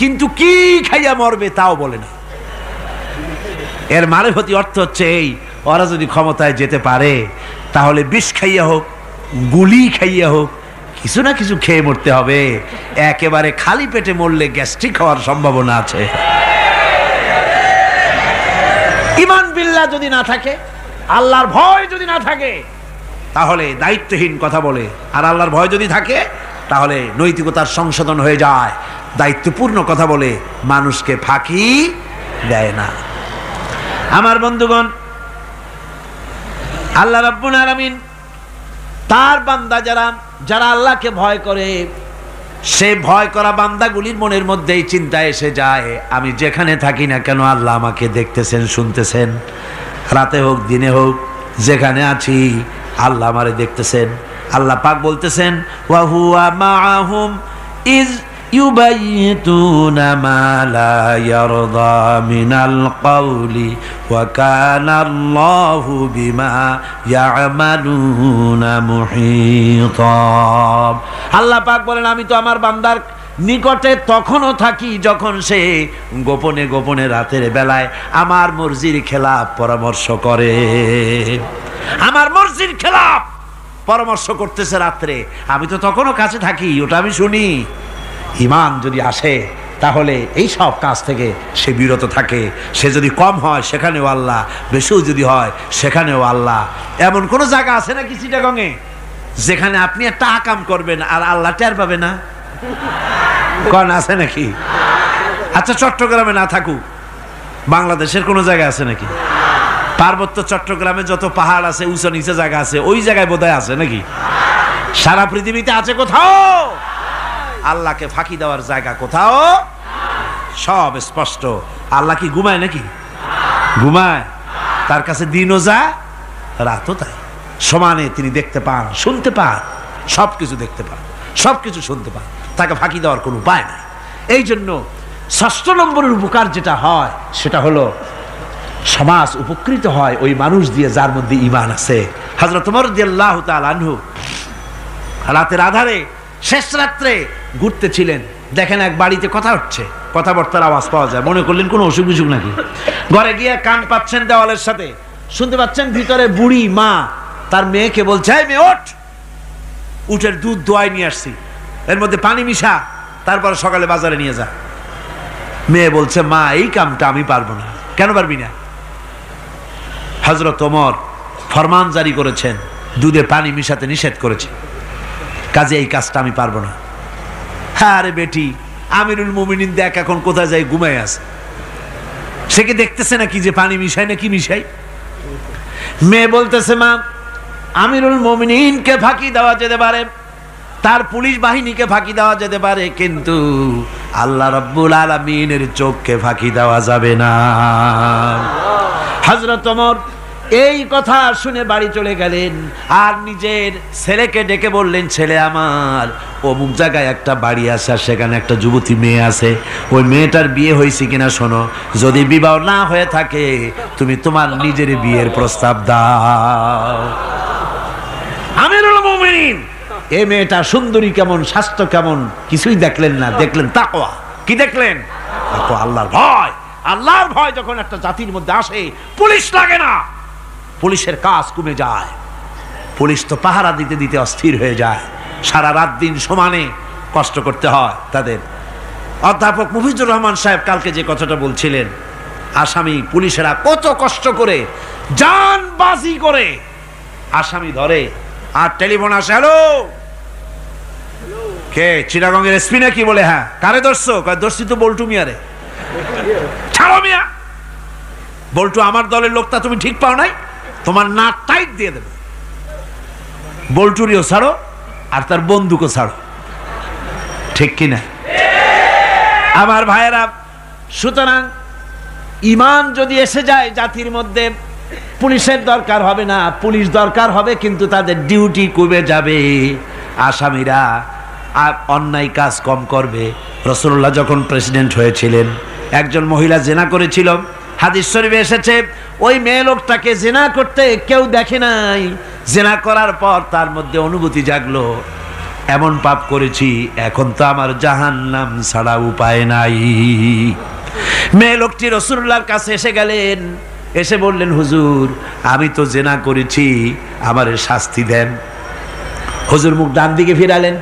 কিন্তু কি খাইয়া মরবে তাও বলে না। এর মানবতী অর্থ হচ্ছে এই, ওরা যদি ক্ষমতায় যেতে পারে তাহলে বিষ খাইয়া হোক, গুলি খাইয়া হোক, কিছু না কিছু খেয়ে মরতে হবে। একেবারে খালি পেটে মরলে গ্যাস্ট্রিক হওয়ার সম্ভাবনা আছে। ঈমান বিল্লাহ যদি না থাকে, আল্লাহর ভয় যদি না থাকে, তাহলে দায়িত্বহীন কথা বলে। আর আল্লাহর ভয় যদি থাকে তাহলে নৈতিকতার সংশোধন হয়ে যায়, দায়িত্বপূর্ণ কথা বলে, মানুষকে ফাঁকি দেয় না। আমার বন্ধুগণ, আল্লাহ রাব্বুল আলামিন তার বান্দা যারা আল্লাহকে ভয় করে, সে ভয় করা বান্দাগুলির মনের মধ্যেই চিন্তা এসে যায় আমি যেখানে থাকি না কেন আল্লাহ আমাকে দেখতেছেন, শুনতেছেন। রাতে হোক দিনে হোক যেখানে আছি আল্লাহ আমারে দেখতেছেন। আল্লাহ পাক বলতেছেন ওয়া হুয়া মাআহুম ইজ ইউবাইতুনা মা লা ইয়ারদা মিনাল কাওলি ওয়া কানা আল্লাহু বিমা ইয়ামালুনা মুহীতা। আল্লাহ পাক বলেন আমি তো আমার বান্দার নিকটে তখনও থাকি যখন সে গোপনে গোপনে রাতের বেলায় আমার মর্জির খেলাফ পরামর্শ করে। আমার মর্জির খেলাফ পরামর্শ করতেছে রাত্রে, আমি তো তখনও কাছে থাকি, ওটা আমি শুনি। ঈমান যদি আসে তাহলে এই সব কাজ থেকে সে বিরত থাকে। সে যদি কম হয় সেখানেও আল্লাহ, বেশিও যদি হয় সেখানেও আল্লাহ। এমন কোন জায়গা আছে নাকি চিটাগংয়ে যেখানে আপনি একটা আকাম করবেন আর আল্লাহ টের পাবে না? কোন আছে নাকি? আচ্ছা চট্টগ্রামে না থাকুক, বাংলাদেশের কোন জায়গায় আছে নাকি? পার্বত্য চট্টগ্রামে যত পাহাড় আছে, উঁচু নিচে জায়গা আছে, ওই জায়গায় বোধহয় আছে নাকি? সারা পৃথিবীতে আছে কোথাও? আল্লাহকে ফাঁকি দেওয়ার জায়গা কোথাও? সব স্পষ্ট। আল্লাহ কি ঘুমায় নাকি? ঘুমায়? তার কাছে দিনও যা, রাতও তাই। সমানে তিনি দেখতে পান, শুনতে পান, সবকিছু দেখতে পান, সবকিছু শুনতে পান। তাকে ফাঁকি দেওয়ার কোনো উপায় নাই। এই জন্য ৬ষ্ঠ নম্বরের উপকার যেটা হয় সেটা হলো সমাজ উপকৃত হয় ওই মানুষ দিয়ে যার মধ্যে ঈমান আছে। হযরত ওমর রাদিয়াল্লাহু তাআলা আনহু রাতের আধারে শেষ রাত্রে ঘুরতেছিলেন, দেখেন এক বাড়িতে কথা হচ্ছে, কথাবার্তার আওয়াজ পাওয়া যায়। মনে করলেন কোনো অসুখ বিসুখ নাকি। ঘরে গিয়ে কান পাচ্ছেন দেওয়ালের সাথে, শুনতে পাচ্ছেন ভিতরে বুড়ি মা তার মেয়েকে বলছে, এই মেয়ে ওঠ, উটের দুধ দোয়াই নিয়ে আসছি, এর মধ্যে পানি মিশা, তারপর সকালে বাজারে নিয়ে যা। মেয়ে বলছে, মা এই কামটা আমি পারবো না। কেন পারবি না? হযরত ওমর ফরমান জারি করেছেন, দুধে পানি মিশাতে নিষেধ করেছে, কাজে এই কাজটা আমি পারবো না। হ্যাঁ রে বেটি, আমিরুল মুমিনিন দেখ এখন কোথায় যায়, ঘুমায় আছে, সে কি দেখতেছে নাকি যে পানি মিশাই না কি মিশাই? মেয়ে বলতেছে, মা আমিরুল মুমিনিনকে ফাঁকি দেওয়া যেতে পারে, তার পুলিশ বাহিনীকে ফাঁকি দেওয়া যেতে পারে, কিন্তু আল্লাহ রাব্বুল আলামিনের চোখকে ফাঁকি দেওয়া যাবে না। হযরত ওমর এই কথা শুনে বাড়ি চলে গেলেন, আর নিজের ছেলেকে ডেকে বললেন, ছেলে আমার, অমুক জায়গায় একটা বাড়ি আছে, আর সেখানে একটা যুবতী মেয়ে আছে, ওই মেয়েটার বিয়ে হয়েছে কিনা শোনো, যদি বিবাহ না হয়ে থাকে তুমি তোমার নিজের বিয়ের প্রস্তাব দাও। আমিরুল মুমিনিন এই মেয়েটা সুন্দরী কেমন, স্বাস্থ্য কেমন কিছুই দেখলেন না, দেখলেন তাকওয়া। কি দেখলেন? তাকওয়া, আল্লাহর ভয়। আল্লাহর ভয় যখন একটা জাতির মধ্যে আসে, পুলিশ লাগে না, পুলিশের কাজ কমে যায়। পুলিশ তো পাহারা দিতে দিতে অস্থির হয়ে যায়, সারা রাত দিন সমানে কষ্ট করতে হয় তাদের। অধ্যাপক মুফিজুর রহমান সাহেব কালকে যে কথাটা বলছিলেন, আসামি পুলিশেরা কত কষ্ট করে জানবাজি করে আসামি ধরে, আর টেলিফোন আসে, হ্যালো কে, চিটাগংয়ের এসপি নাকি? বলে হ্যাঁ। কারে ধরছো? ধরছি তো বল্টু মিয়ারে। ছাড়ো মিয়া, বল্টু আমার দলের লোকটা তুমি ঠিক পাও নাই, তোমার নাক টাইট দিয়ে দেবে। বল্টুরিও ছাড়ো আর তার বন্দুকও ছাড়ো, ঠিক কিনা আমার ভাইয়েরা? সুতরাং ঈমান যদি এসে যায় জাতির মধ্যে, পুলিশের দরকার হবে না, পুলিশ দরকার হবে, কিন্তু তাদের ডিউটি কমে যাবে। আসামিরা আর অন্যায় কাজ কম করবে। রাসূলুল্লাহ যখন প্রেসিডেন্ট হয়েছিলেন, একজন মহিলা জিনা করেছিল, হাদিস শরীফে এসেছে, ওই মেয়ে লোকটাকে জিনা করতে কেউ দেখে নাই, জিনা করার পর তার মধ্যে অনুভূতি জাগলো, এমন পাপ করেছি, এখন তো আমার জাহান্নাম ছাড়া উপায় নাই। মেয়ে লোকটি রাসূলুল্লাহর কাছে এসে গেলেন, এসে বললেন, হুজুর আমি তো জিনা করেছি, আমারে শাস্তি দেন। হুজুর মুখ ডান দিকে ফিরালেন,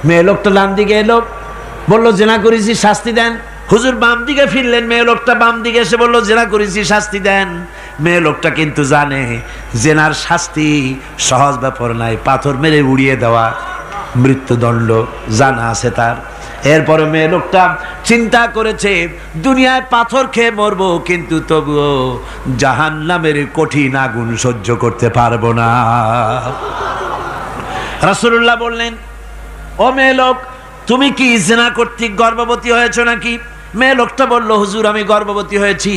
মেয়ে লোকটা ডান দিকে এলো, বলল জিনা করেছি, শাস্তি দেন। হুজুর বাম দিকে ফিরলেন, মেয়ে লোকটা বাম দিকে এসে বলল, জিনা করেছি, শাস্তি দেন। মেয়ে লোকটা কিন্তু জানে জেনার শাস্তি সহজ ব্যাপার নাই, পাথর মেরে উড়িয়ে দেওয়া, মৃত্যুদণ্ড জানা আছে তার। এরপরে মেয়ে লোকটা চিন্তা করেছে, দুনিয়ায় পাথর খেয়ে মরবো, কিন্তু তবুও জাহান্নামের কঠিন আগুন সহ্য করতে পারবো না। রাসূলুল্লাহ বললেন, ও মেয়ে লোক, তুমি কি জিনা কর্তৃক গর্ভবতী হয়েছো নাকি? মেয়ে লোকটা বলল, হুজুর আমি গর্ভবতী হয়েছি।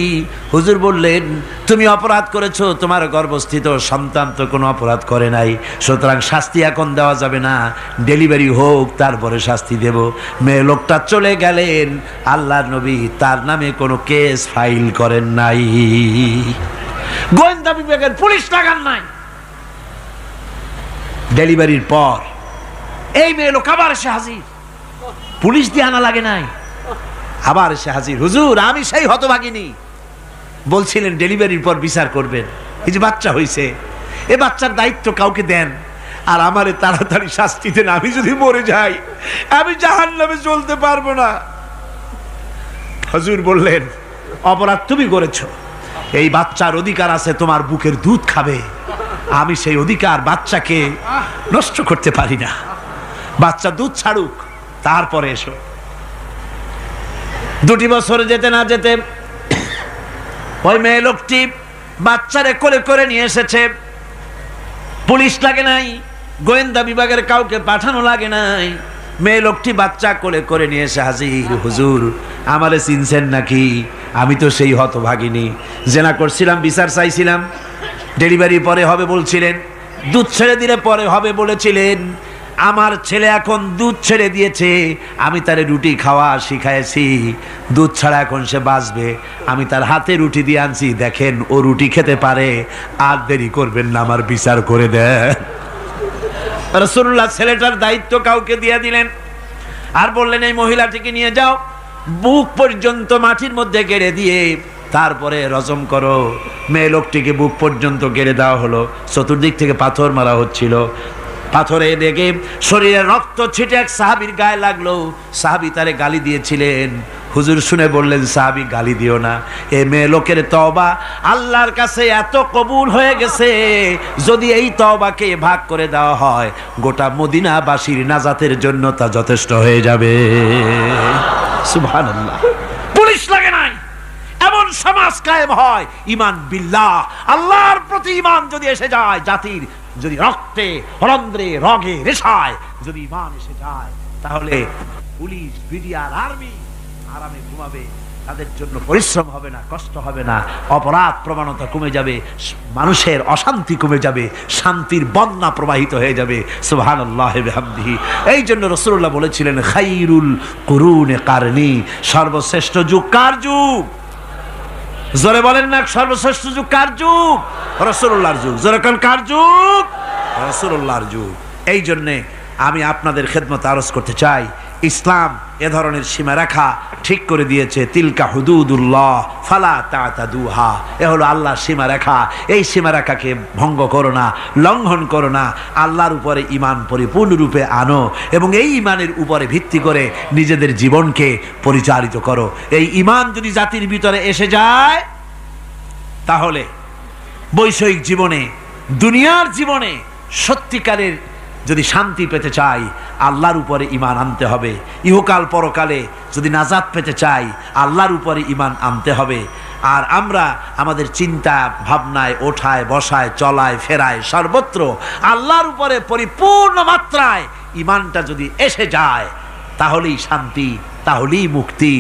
হুজুর বললেন, তুমি অপরাধ করেছো, তোমার গর্ভস্থিত সন্তান তো কোনো অপরাধ করে নাই, সুতরাং শাস্তি এখন দেওয়া যাবে না, ডেলিভারি হোক তারপরে শাস্তি দেব। মেয়ে লোকটা চলে গেলেন। আল্লাহর নবী তার নামে কোনো কেস ফাইল করেন নাই, গোয়েন্দা বিভাগের পুলিশ লাগান নাই। ডেলিভারির পর এই মেয়ে লোক আবার এসে হাজির, পুলিশ দিয়ে আনা লাগে নাই, আবার এসে হাজির, হুজুর আমি সেই হতভাগিনী, বলছিলেন ডেলিভারির পর বিচার করবেন, এই যে বাচ্চা হয়েছে, এ বাচ্চার দায়িত্ব কাউকে দেন, আর আমারে তাড়াতাড়ি শাস্তি দেন, আমি যদি মরে যাই আমি জাহান্নামে চলতে পারবো না। হুজুর বললেন, অপরাধ তুমি করেছো, এই বাচ্চার অধিকার আছে তোমার বুকের দুধ খাবে, আমি সেই অধিকার বাচ্চাকে নষ্ট করতে পারি না, বাচ্চা দুধ ছাড়ুক তারপরে এসো। 2 বছর যেতে না যেতে ওই মেয়ে লোকটি বাচ্চারে কোলে করে নিয়ে এসেছে। পুলিশ লাগে নাই, গোয়েন্দা বিভাগের কাউকে পাঠানো লাগে নাই। মেয়ে লোকটি বাচ্চা কোলে করে নিয়ে এসে হাজির, হুজুর আমারে চিনছেন নাকি? আমি তো সেই হতভাগিনী, জেনা করছিলাম, বিচার চাইছিলাম, ডেলিভারি পরে হবে বলছিলেন, দুধ ছেড়ে দিলে পরে হবে বলেছিলেন। আমার ছেলে এখন দুধ ছেড়ে দিয়েছে, আমি তারে রুটি খাওয়া শিখাইছি, দুধ ছাড়া এখন সে বাঁচবে। আমি তার হাতে রুটি দিয়ে আনছি, দেখেন ও রুটি খেতে পারে, আর দেরি করবেন না, আমার বিচার করে দেন। রাসূলুল্লাহ ছেলেটার দায়িত্ব কাউকে দিয়ে দিলেন, আর বললেন এই মহিলাটিকে নিয়ে যাও, বুক পর্যন্ত মাটির মধ্যে গেড়ে দিয়ে তারপরে রজম করো। মেয়ে লোকটিকে বুক পর্যন্ত গেড়ে দেওয়া হলো। চতুর্দিক থেকে পাথর মারা হচ্ছিল, পাথরে লেগে শরীরে রক্ত ছিটে এক সাহাবীর গায়ে লাগলো। সাহাবী তারে গালি দিয়েছিলেন, হুজুর শুনে বললেন সাহাবী গালি দিও না, এ মেয়ে লোকের তওবা আল্লাহর কাছে এত কবুল হয়ে গেছে, যদি এই তওবাকে ভাগ করে দেওয়া হয় গোটা মদিনাবাসীর নাজাতের জন্য তা যথেষ্ট হয়ে যাবে। সুবহানাল্লাহ। পুলিশ লাগে নাই, এমন সমাজ কায়েম হয়। ঈমান বিল্লাহ, আল্লাহর প্রতি ঈমান যদি এসে যায়, জাতির যদি রক্তে রন্ধ্রে রগে রেশায় যদি ঈমান এসে যায়, তাহলে পুলিশ বিডিআর আর্মি আরামে ঘুমাবে, তাদের জন্য পরিশ্রম হবে না, কষ্ট হবে না, অপরাধ প্রবণতা কমে যাবে, মানুষের অশান্তি কমে যাবে, শান্তির বন্যা প্রবাহিত হয়ে যাবে। সুবহানাল্লাহ বিহামদিহি। এই জন্য রাসূলুল্লাহ বলেছিলেন খায়রুল কুরুনে কারনি, সর্বশ্রেষ্ঠ যুগ কার যুগ? জোরে বলেন না, সর্বশ্রেষ্ঠ যুগ কার যুগ? রাসূলুল্লাহর যুগ। জোরে কোন কার যুগ? রাসূলুল্লাহর যুগ। এই জন্যে আমি আপনাদের খেদমতে আরজ করতে চাই, ইসলাম এ ধরনের সীমারেখা ঠিক করে দিয়েছে। তিলকা হুদুদুল্লাহ ফালা তাতাদুহা, এ হলো আল্লাহর সীমারেখা। এই সীমারেখাকে ভঙ্গ করো না, লঙ্ঘন করো না। আল্লাহর উপরে ঈমান পরিপূর্ণরূপে আনো এবং এই ঈমানের উপরে ভিত্তি করে নিজেদের জীবনকে পরিচালিত করো। এই ঈমান যদি জাতির ভিতরে এসে যায়, তাহলে বৈষয়িক জীবনে, দুনিয়ার জীবনে সত্যিকারের যদি শান্তি পেতে চাই, আল্লাহর উপরে ঈমান আনতে হবে। ইহকাল পরকালে যদি নাজাত পেতে চাই, আল্লাহর উপরে ঈমান আনতে হবে। আর আমরা আমাদের চিন্তা ভাবনায়, ওঠায় বসায়, চলায় ফেরায়, সর্বত্র আল্লাহর উপরে পরিপূর্ণ মাত্রায় ঈমানটা যদি এসে যায়, তাহলেই শান্তি, তাহলেই মুক্তি।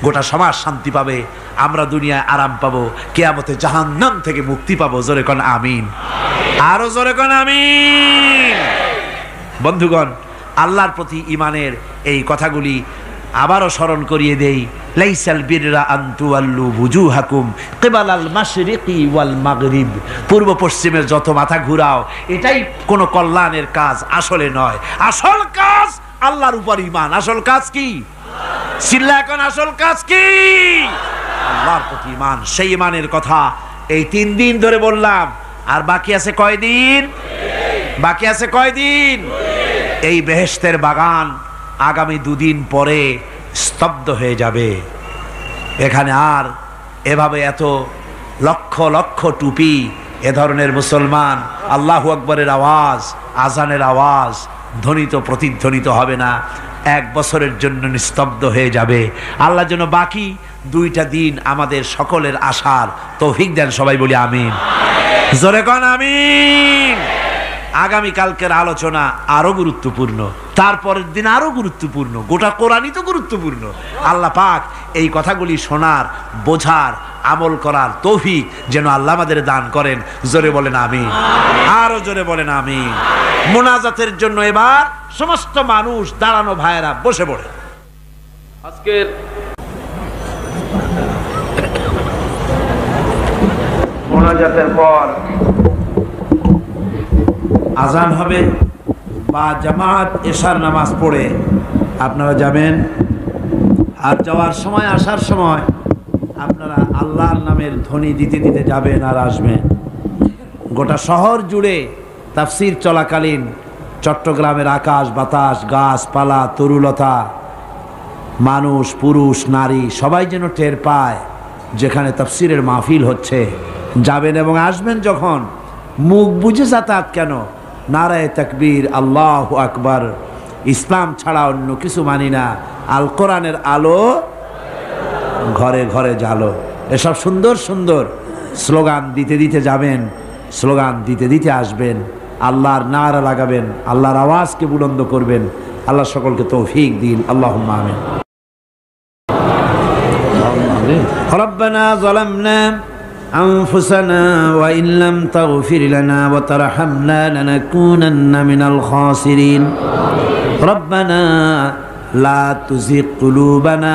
গোটা সমাজ শান্তি পাবে, আমরা দুনিয়ায় আরাম পাবো, কিয়ামতে জাহান্নাম থেকে মুক্তি পাবো। জোরে কোন আমিন, আরো জোরে কোন আমিন। বন্ধুগণ, আল্লাহর প্রতি ঈমানের এই কথাগুলি আবারও স্মরণ করিয়ে দেই। লাইসাল বিররা আন তুওয়াল্লু বুজুহাকুম কিবালাল মাশরিকি ওয়াল মাগরিব, পূর্ব পশ্চিমের যত মাথা ঘুরাও, এটাই কোনো কল্যাণের কাজ আসলে নয়। আসল কাজ আল্লাহর উপর ঈমান। আসল কাজ কি? চিল্লা এখন, আসল কাজ কি? আল্লাহর প্রতি ঈমান। সেই ঈমানের কথা এই 3 দিন ধরে বললাম, আর বাকি আছে কয়দিন? বাকি আছে কয়দিন? এই বেহেশতের বাগান আগামী 2 দিন পরে স্তব্ধ হয়ে যাবে। এখানে আর এভাবে এত লক্ষ লক্ষ টুপি, এ ধরনের মুসলমান আল্লাহু আকবরের আওয়াজ, আজানের আওয়াজ ধ্বনিত প্রতিধ্বনিত হবে না। 1 বছরের জন্য নিস্তব্ধ হয়ে যাবে। আল্লাহ যেন বাকি 2টা দিন আমাদের সকলের আশার তৌফিক দেন। সবাই বলি আমিন, জোরে কোন আমিন। আগামী কালকের আলোচনা আরো গুরুত্বপূর্ণ, তারপরের দিন আরো গুরুত্বপূর্ণ, গোটা কোরআনই তো গুরুত্বপূর্ণ। আল্লাহ পাক এই কথাগুলি শোনার, বোঝার, আমল করার তৌফিক যেন আল্লাহ আমাদের দান করেন। জোরে বলেন আমিন, আরো জোরে বলেন আমিন। মুনাজাতের জন্য এবার সমস্ত মানুষ দাঁড়ানো, ভাইয়েরা বসে পড়ে। আজকের মোনাজাতের পর আজান হবে বা জামাত এশার নামাজ পড়ে আপনারা যাবেন। আর যাওয়ার সময়, আসার সময় আপনারা আল্লাহর নামের ধ্বনি দিতে দিতে যাবেন আর আসবেন। গোটা শহর জুড়ে তাফসীর চলাকালীন চট্টগ্রামের আকাশ বাতাস, গাছপালা, তরুলতা, মানুষ, পুরুষ, নারী সবাই যেন টের পায় যেখানে তাফসীরের মাহফিল হচ্ছে। যাবেন এবং আসবেন যখন, মুখ বুঝে যাতায়াত কেন, নারায়ে তাকবীর, আল্লাহু আকবার। ইসলাম ছাড়া অন্য কিছু মানি না, আল কোরআনের আলো ঘরে ঘরে জ্বালো। এসব সুন্দর সুন্দর স্লোগান দিতে দিতে যাবেন, স্লোগান দিতে দিতে আসবেন, আল্লাহর নারা লাগাবেন, আল্লাহর আওয়াজকে বুলন্দ করবেন। আল্লাহ সকলকে তৌফিক দিন, আল্লাহুম্মা আমিন। রব্বানা যালামনা আনফুসানা ওয়া ইন লাম তাগফির লানা ওয়া তারহামনা লানাকুনান্না মিনাল খাসিরিন। রব্বানা লা তুযিগ কুলুবানা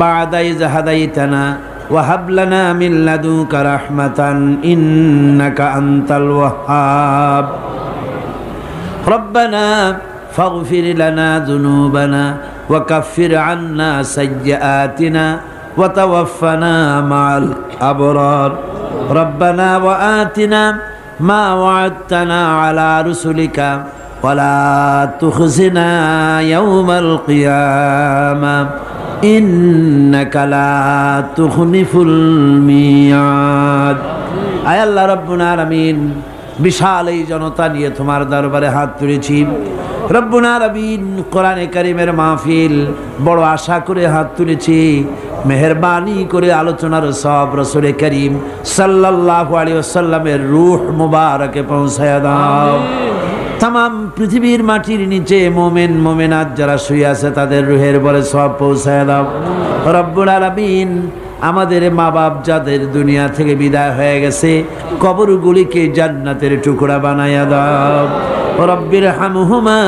বা'দা ইয হাদাইতানা ওয়া হাব লানা মিন লাদুনকা রাহমাতান ইন্নাকা আনতাল ওয়াহ্হাব। রব্বানা ফাগফির লানা যুনুবানা ওয়া কাফির আন্না সাইয়্যাতিনা ওয়া তাওয়াফানা মা'আল আবরার। রব্বানা ওয়া আতিনা মা ওয়া'আদতানা আলা রুসুলিকা ওয়া লা তুখজিনা ইয়াওমাল কিয়ামা ইন্নাকা লা তুখলিফুল মিয়াদ। আয় আল্লাহ রাব্বুল আলামিন, বিশাল এই জনতা নিয়ে তোমার দরবারে হাত তুলেছি। রব্বুল আলামিন, কোরআনে কারীমের মাহফিল বড় আশা করে হাত তুলেছি। মেহেরবানি করে আলোচনার সব রাসূল করিম সাল্লাল্লাহু আলাইহি ওয়াসাল্লামের রূহ মুবারকে পৌঁছায়া দাও। তামাম পৃথিবীর মাটির নিচে মুমিন মুমিনাত যারা শুয়ে আছে তাদের রূহের বলে সব পৌঁছায়া দাও। রব্বুল আলামিন, আমাদের মা বাপ যাদের দুনিয়া থেকে বিদায় হয়ে গেছে, কবরগুলিকে জান্নাতের টুকরা বানায়া দাও। রব্বির হামহুমা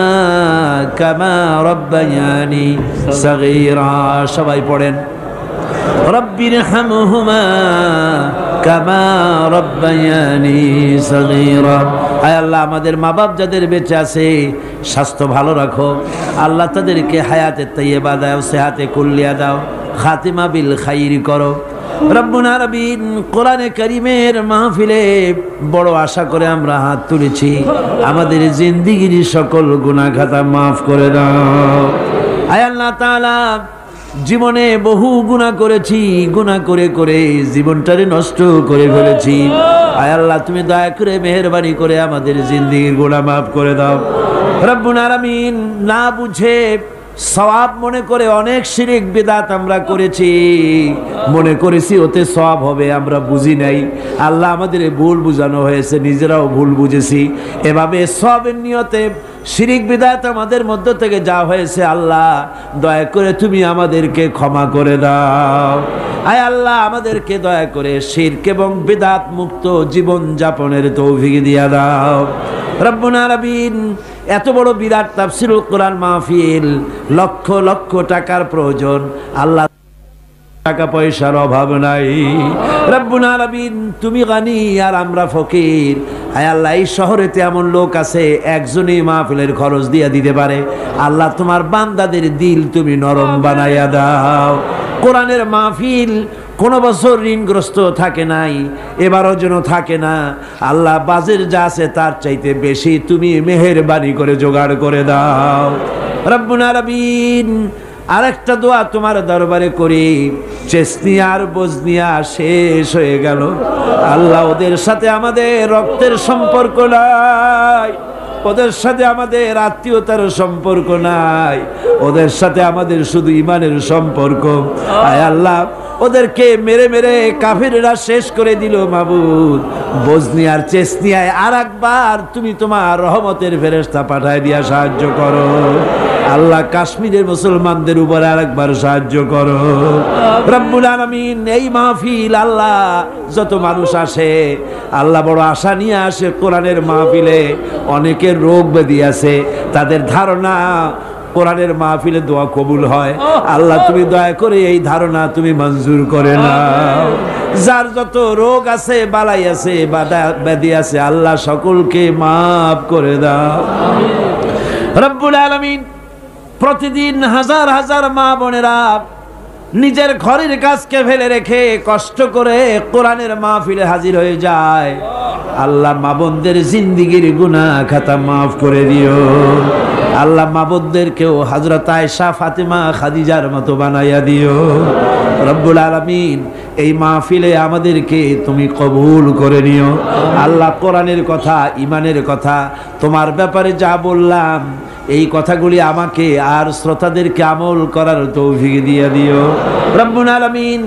কামা রব্বায়ানি সগীরা। সবাই পড়েন, রব্বির হামহুমা কামা রব্বায়ানি সগীরা। আয় আল্লাহ, আমাদের মা বাপ যাদের বেঁচে আছে স্বাস্থ্য ভালো রাখো। আল্লাহ তাদেরকে হায়াতে তাইয়্যিবা দাও, সেহাতে কুল্লিয়া দাও, খাতিমা বিল খাইরি করো। রব্বুল আলামিন, কোরআনে কারীমের মাহফিলে বড় আশা করে আমরা হাত তুলেছি। আমাদের জিন্দেগির সকল গুনাহ খাতা মাফ করে দাও। আয় আল্লাহ তাআলা, জীবনে বহু গুনাহ করেছি, গুনাহ করে করে জীবনটারে নষ্ট করে ফেলেছি। আয় আল্লাহ, তুমি দয়া করে মেহেরবানি করে আমাদের জিন্দেগির গুনাহ মাফ করে দাও। রব্বুল আলামিন, না বুঝে সওয়াব মনে করে অনেক শিরক বিদআত আমরা করেছি, মনে করেছি ওতে সওয়াব হবে, আমরা বুঝি নাই। আল্লাহ, আমাদের ভুল বুঝানো হয়েছে, নিজেরাও ভুল বুঝেছি। এভাবে সওয়াবের নিয়তে শিরক বিদআত আমাদের মধ্য থেকে যা হয়েছে, আল্লাহ দয়া করে তুমি আমাদেরকে ক্ষমা করে দাও। আয় আল্লাহ, আমাদেরকে দয়া করে শিরক এবং বিদআত মুক্ত জীবন যাপনের তৌফিক দিয়া দাও। রব্বুল আলামিন, এত বড় বিরাট তাফসীরুল কোরআন মাহফিল, লক্ষ লক্ষ টাকার প্রয়োজন। আল্লাহ, টাকা পয়সার অভাব নাই। রব্বুল আলামিন, তুমি গানি আর আমরা ফকির। আয় আল্লাহ, এই শহরেতে এমন লোক আছে একজনই মাহফিলের খরচ দিয়ে দিতে পারে। আল্লাহ, তোমার বান্দাদের দিল তুমি নরম বানাইয়া দাও। কোরআনের মাহফিল কোন বছর ঋণগ্রস্ত থাকে নাই, এবারও যেন থাকে না। আল্লাহ, বাজের যা আছে তার চাইতে বেশি তুমি মেহেরবানি করে জোগাড় করে দাও। রব্বুল আলামিন, আরেকটা দোয়া তোমার দরবারে করি। চেসনিয়া আর বজনিয়া শেষ হয়ে গেল। আল্লাহ, ওদের সাথে আমাদের রক্তের সম্পর্ক নাই, ওদের সাথে আমাদের আত্মীয়তার সম্পর্ক নাই, ওদের সাথে আমাদের শুধু ইমানের সম্পর্ক। আয় আল্লাহ, ওদেরকে মেরে মেরে কাফিররা শেষ করে দিল। মাবুদ, বজনিয়ার চেসনিয়ায় আর একবার তুমি তোমার রহমতের ফেরেশতা পাঠায় দিয়া সাহায্য করো। আল্লাহ, কাশ্মীরের মুসলমানদের উপর আরেকবার সাহায্য করো। রব্বুল আলামিন, এই মাহফিল আল্লাহ যত মানুষ আসে, আল্লাহ বড় আশা নিয়ে আসে কোরআনের মাহফিলে। অনেকের রোগ ব্যাধি আছে, তাদের ধারণা কোরআনের মাহফিলে দোয়া কবুল হয়। আল্লাহ, তুমি দয়া করে এই ধারণা তুমি মঞ্জুর করে নাও। যার যত রোগ আছে, বালাই আছে, ব্যাধি আছে, আল্লাহ সকলকে মাফ করে দাও। রব্বুল আলামিন, প্রতিদিন হাজার হাজার মা বোনেরা নিজের ঘরের কাজকে ফেলে রেখে কষ্ট করে কোরআনের মাহফিলে হাজির হয়ে যায়। আল্লাহ, মা বোনদের জিন্দেগির গুনাহ খাতা মাফ করে দিও। আল্লাহ, মা বোনদেরকেও হযরত আয়েশা, ফাতেমা, খাদিজার মতো বানাইয়া দিও। রব্বুল আলামিন, এই মাহফিলে আমাদেরকে তুমি কবুল করে নিও। আল্লাহ, কোরআনের কথা, ইমানের কথা, তোমার ব্যাপারে যা বললাম এই কথাগুলি আমাকে আর শ্রোতাদেরকে আমল করার তৌফিক দিয়ে দিও রব্বুল আলামিন।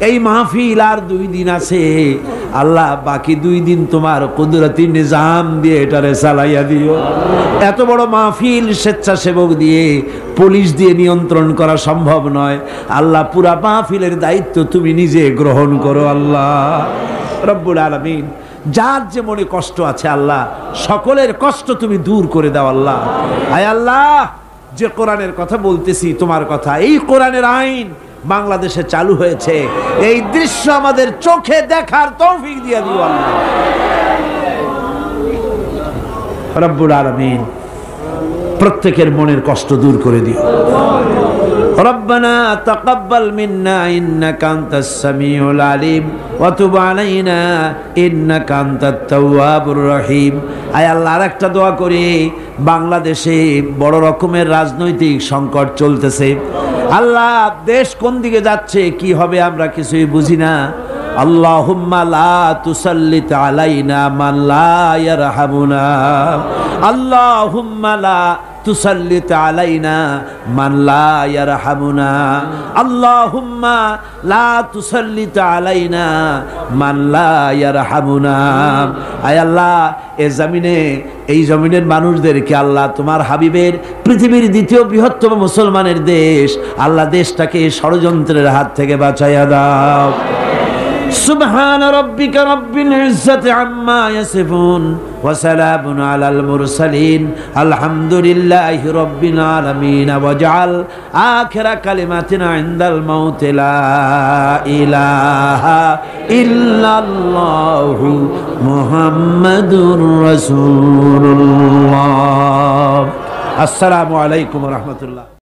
এই মাহফিল আর 2 দিন আছে আল্লাহ, বাকি 2 দিন তোমার কুদরতি নিজাম দিয়ে এটারে চালাইয়া দিও। এত বড় মাহফিল স্বেচ্ছাসেবক দিয়ে, পুলিশ দিয়ে নিয়ন্ত্রণ করা সম্ভব নয় আল্লাহ। পুরা মাহফিলের দায়িত্ব তুমি নিজে গ্রহণ করো আল্লাহ রব্বুল আলামিন। যার যে মনে কষ্ট আছে আল্লাহ, সকলের কষ্ট তুমি দূর করে দাও আল্লাহ। আয় আল্লাহ, যে কোরআনের কথা বলতেছি তোমার কথা, এই কোরআনের আইন বাংলাদেশে চালু হয়েছে, এই দৃশ্য আমাদের চোখে দেখার তৌফিক দিয়ে দিও আল্লাহ রব্বুল আলামিন। প্রত্যেকের মনের কষ্ট দূর করে দিও। ربنا تقبل منا إنك أنت السميع العليم وتب علينا إنك أنت التواب الرحيم। আয় আল্লাহ, আরেকটা দোয়া করি, বাংলাদেশে বড় রকমের রাজনৈতিক সংকট চলতেছে আল্লাহ। দেশ কোন দিকে যাচ্ছে, কি হবে আমরা কিছুই বুঝি না। আল্লাহুম্মা লা তুসাল্লিত আলাইনা মান লা ইয়ারহামুনা, আল্লাহুম্মা লা তুসাল্লিত আলাইনা মান লা ইয়ারহামুনা, আল্লাহুম্মা লা তুসাল্লিত আলাইনা মান লা ইয়ারহামুনা। আয় আল্লাহ, এই জমিনের মানুষদেরকে আল্লাহ তোমার হাবিবের পৃথিবীর 2য় বৃহত্তম মুসলমানের দেশ আল্লাহ, দেশটাকে ষড়যন্ত্রের হাত থেকে বাঁচাইয়া দাও। সুবহান রাব্বিকা রাব্বিল ইজ্জাতি আম্মা ইয়াসিফুন ওয়া সালামুন আলাল মুরসালিন আলহামদুলিল্লাহি রাব্বিল আলামিন। ওয়াজআল আখিরা কালিমাতিনা ইনদাল মাউত লা ইলাহা ইল্লাল্লাহু মুহাম্মাদুর রাসূলুল্লাহ। আসসালামু আলাইকুম ওয়া রাহমাতুল্লাহ।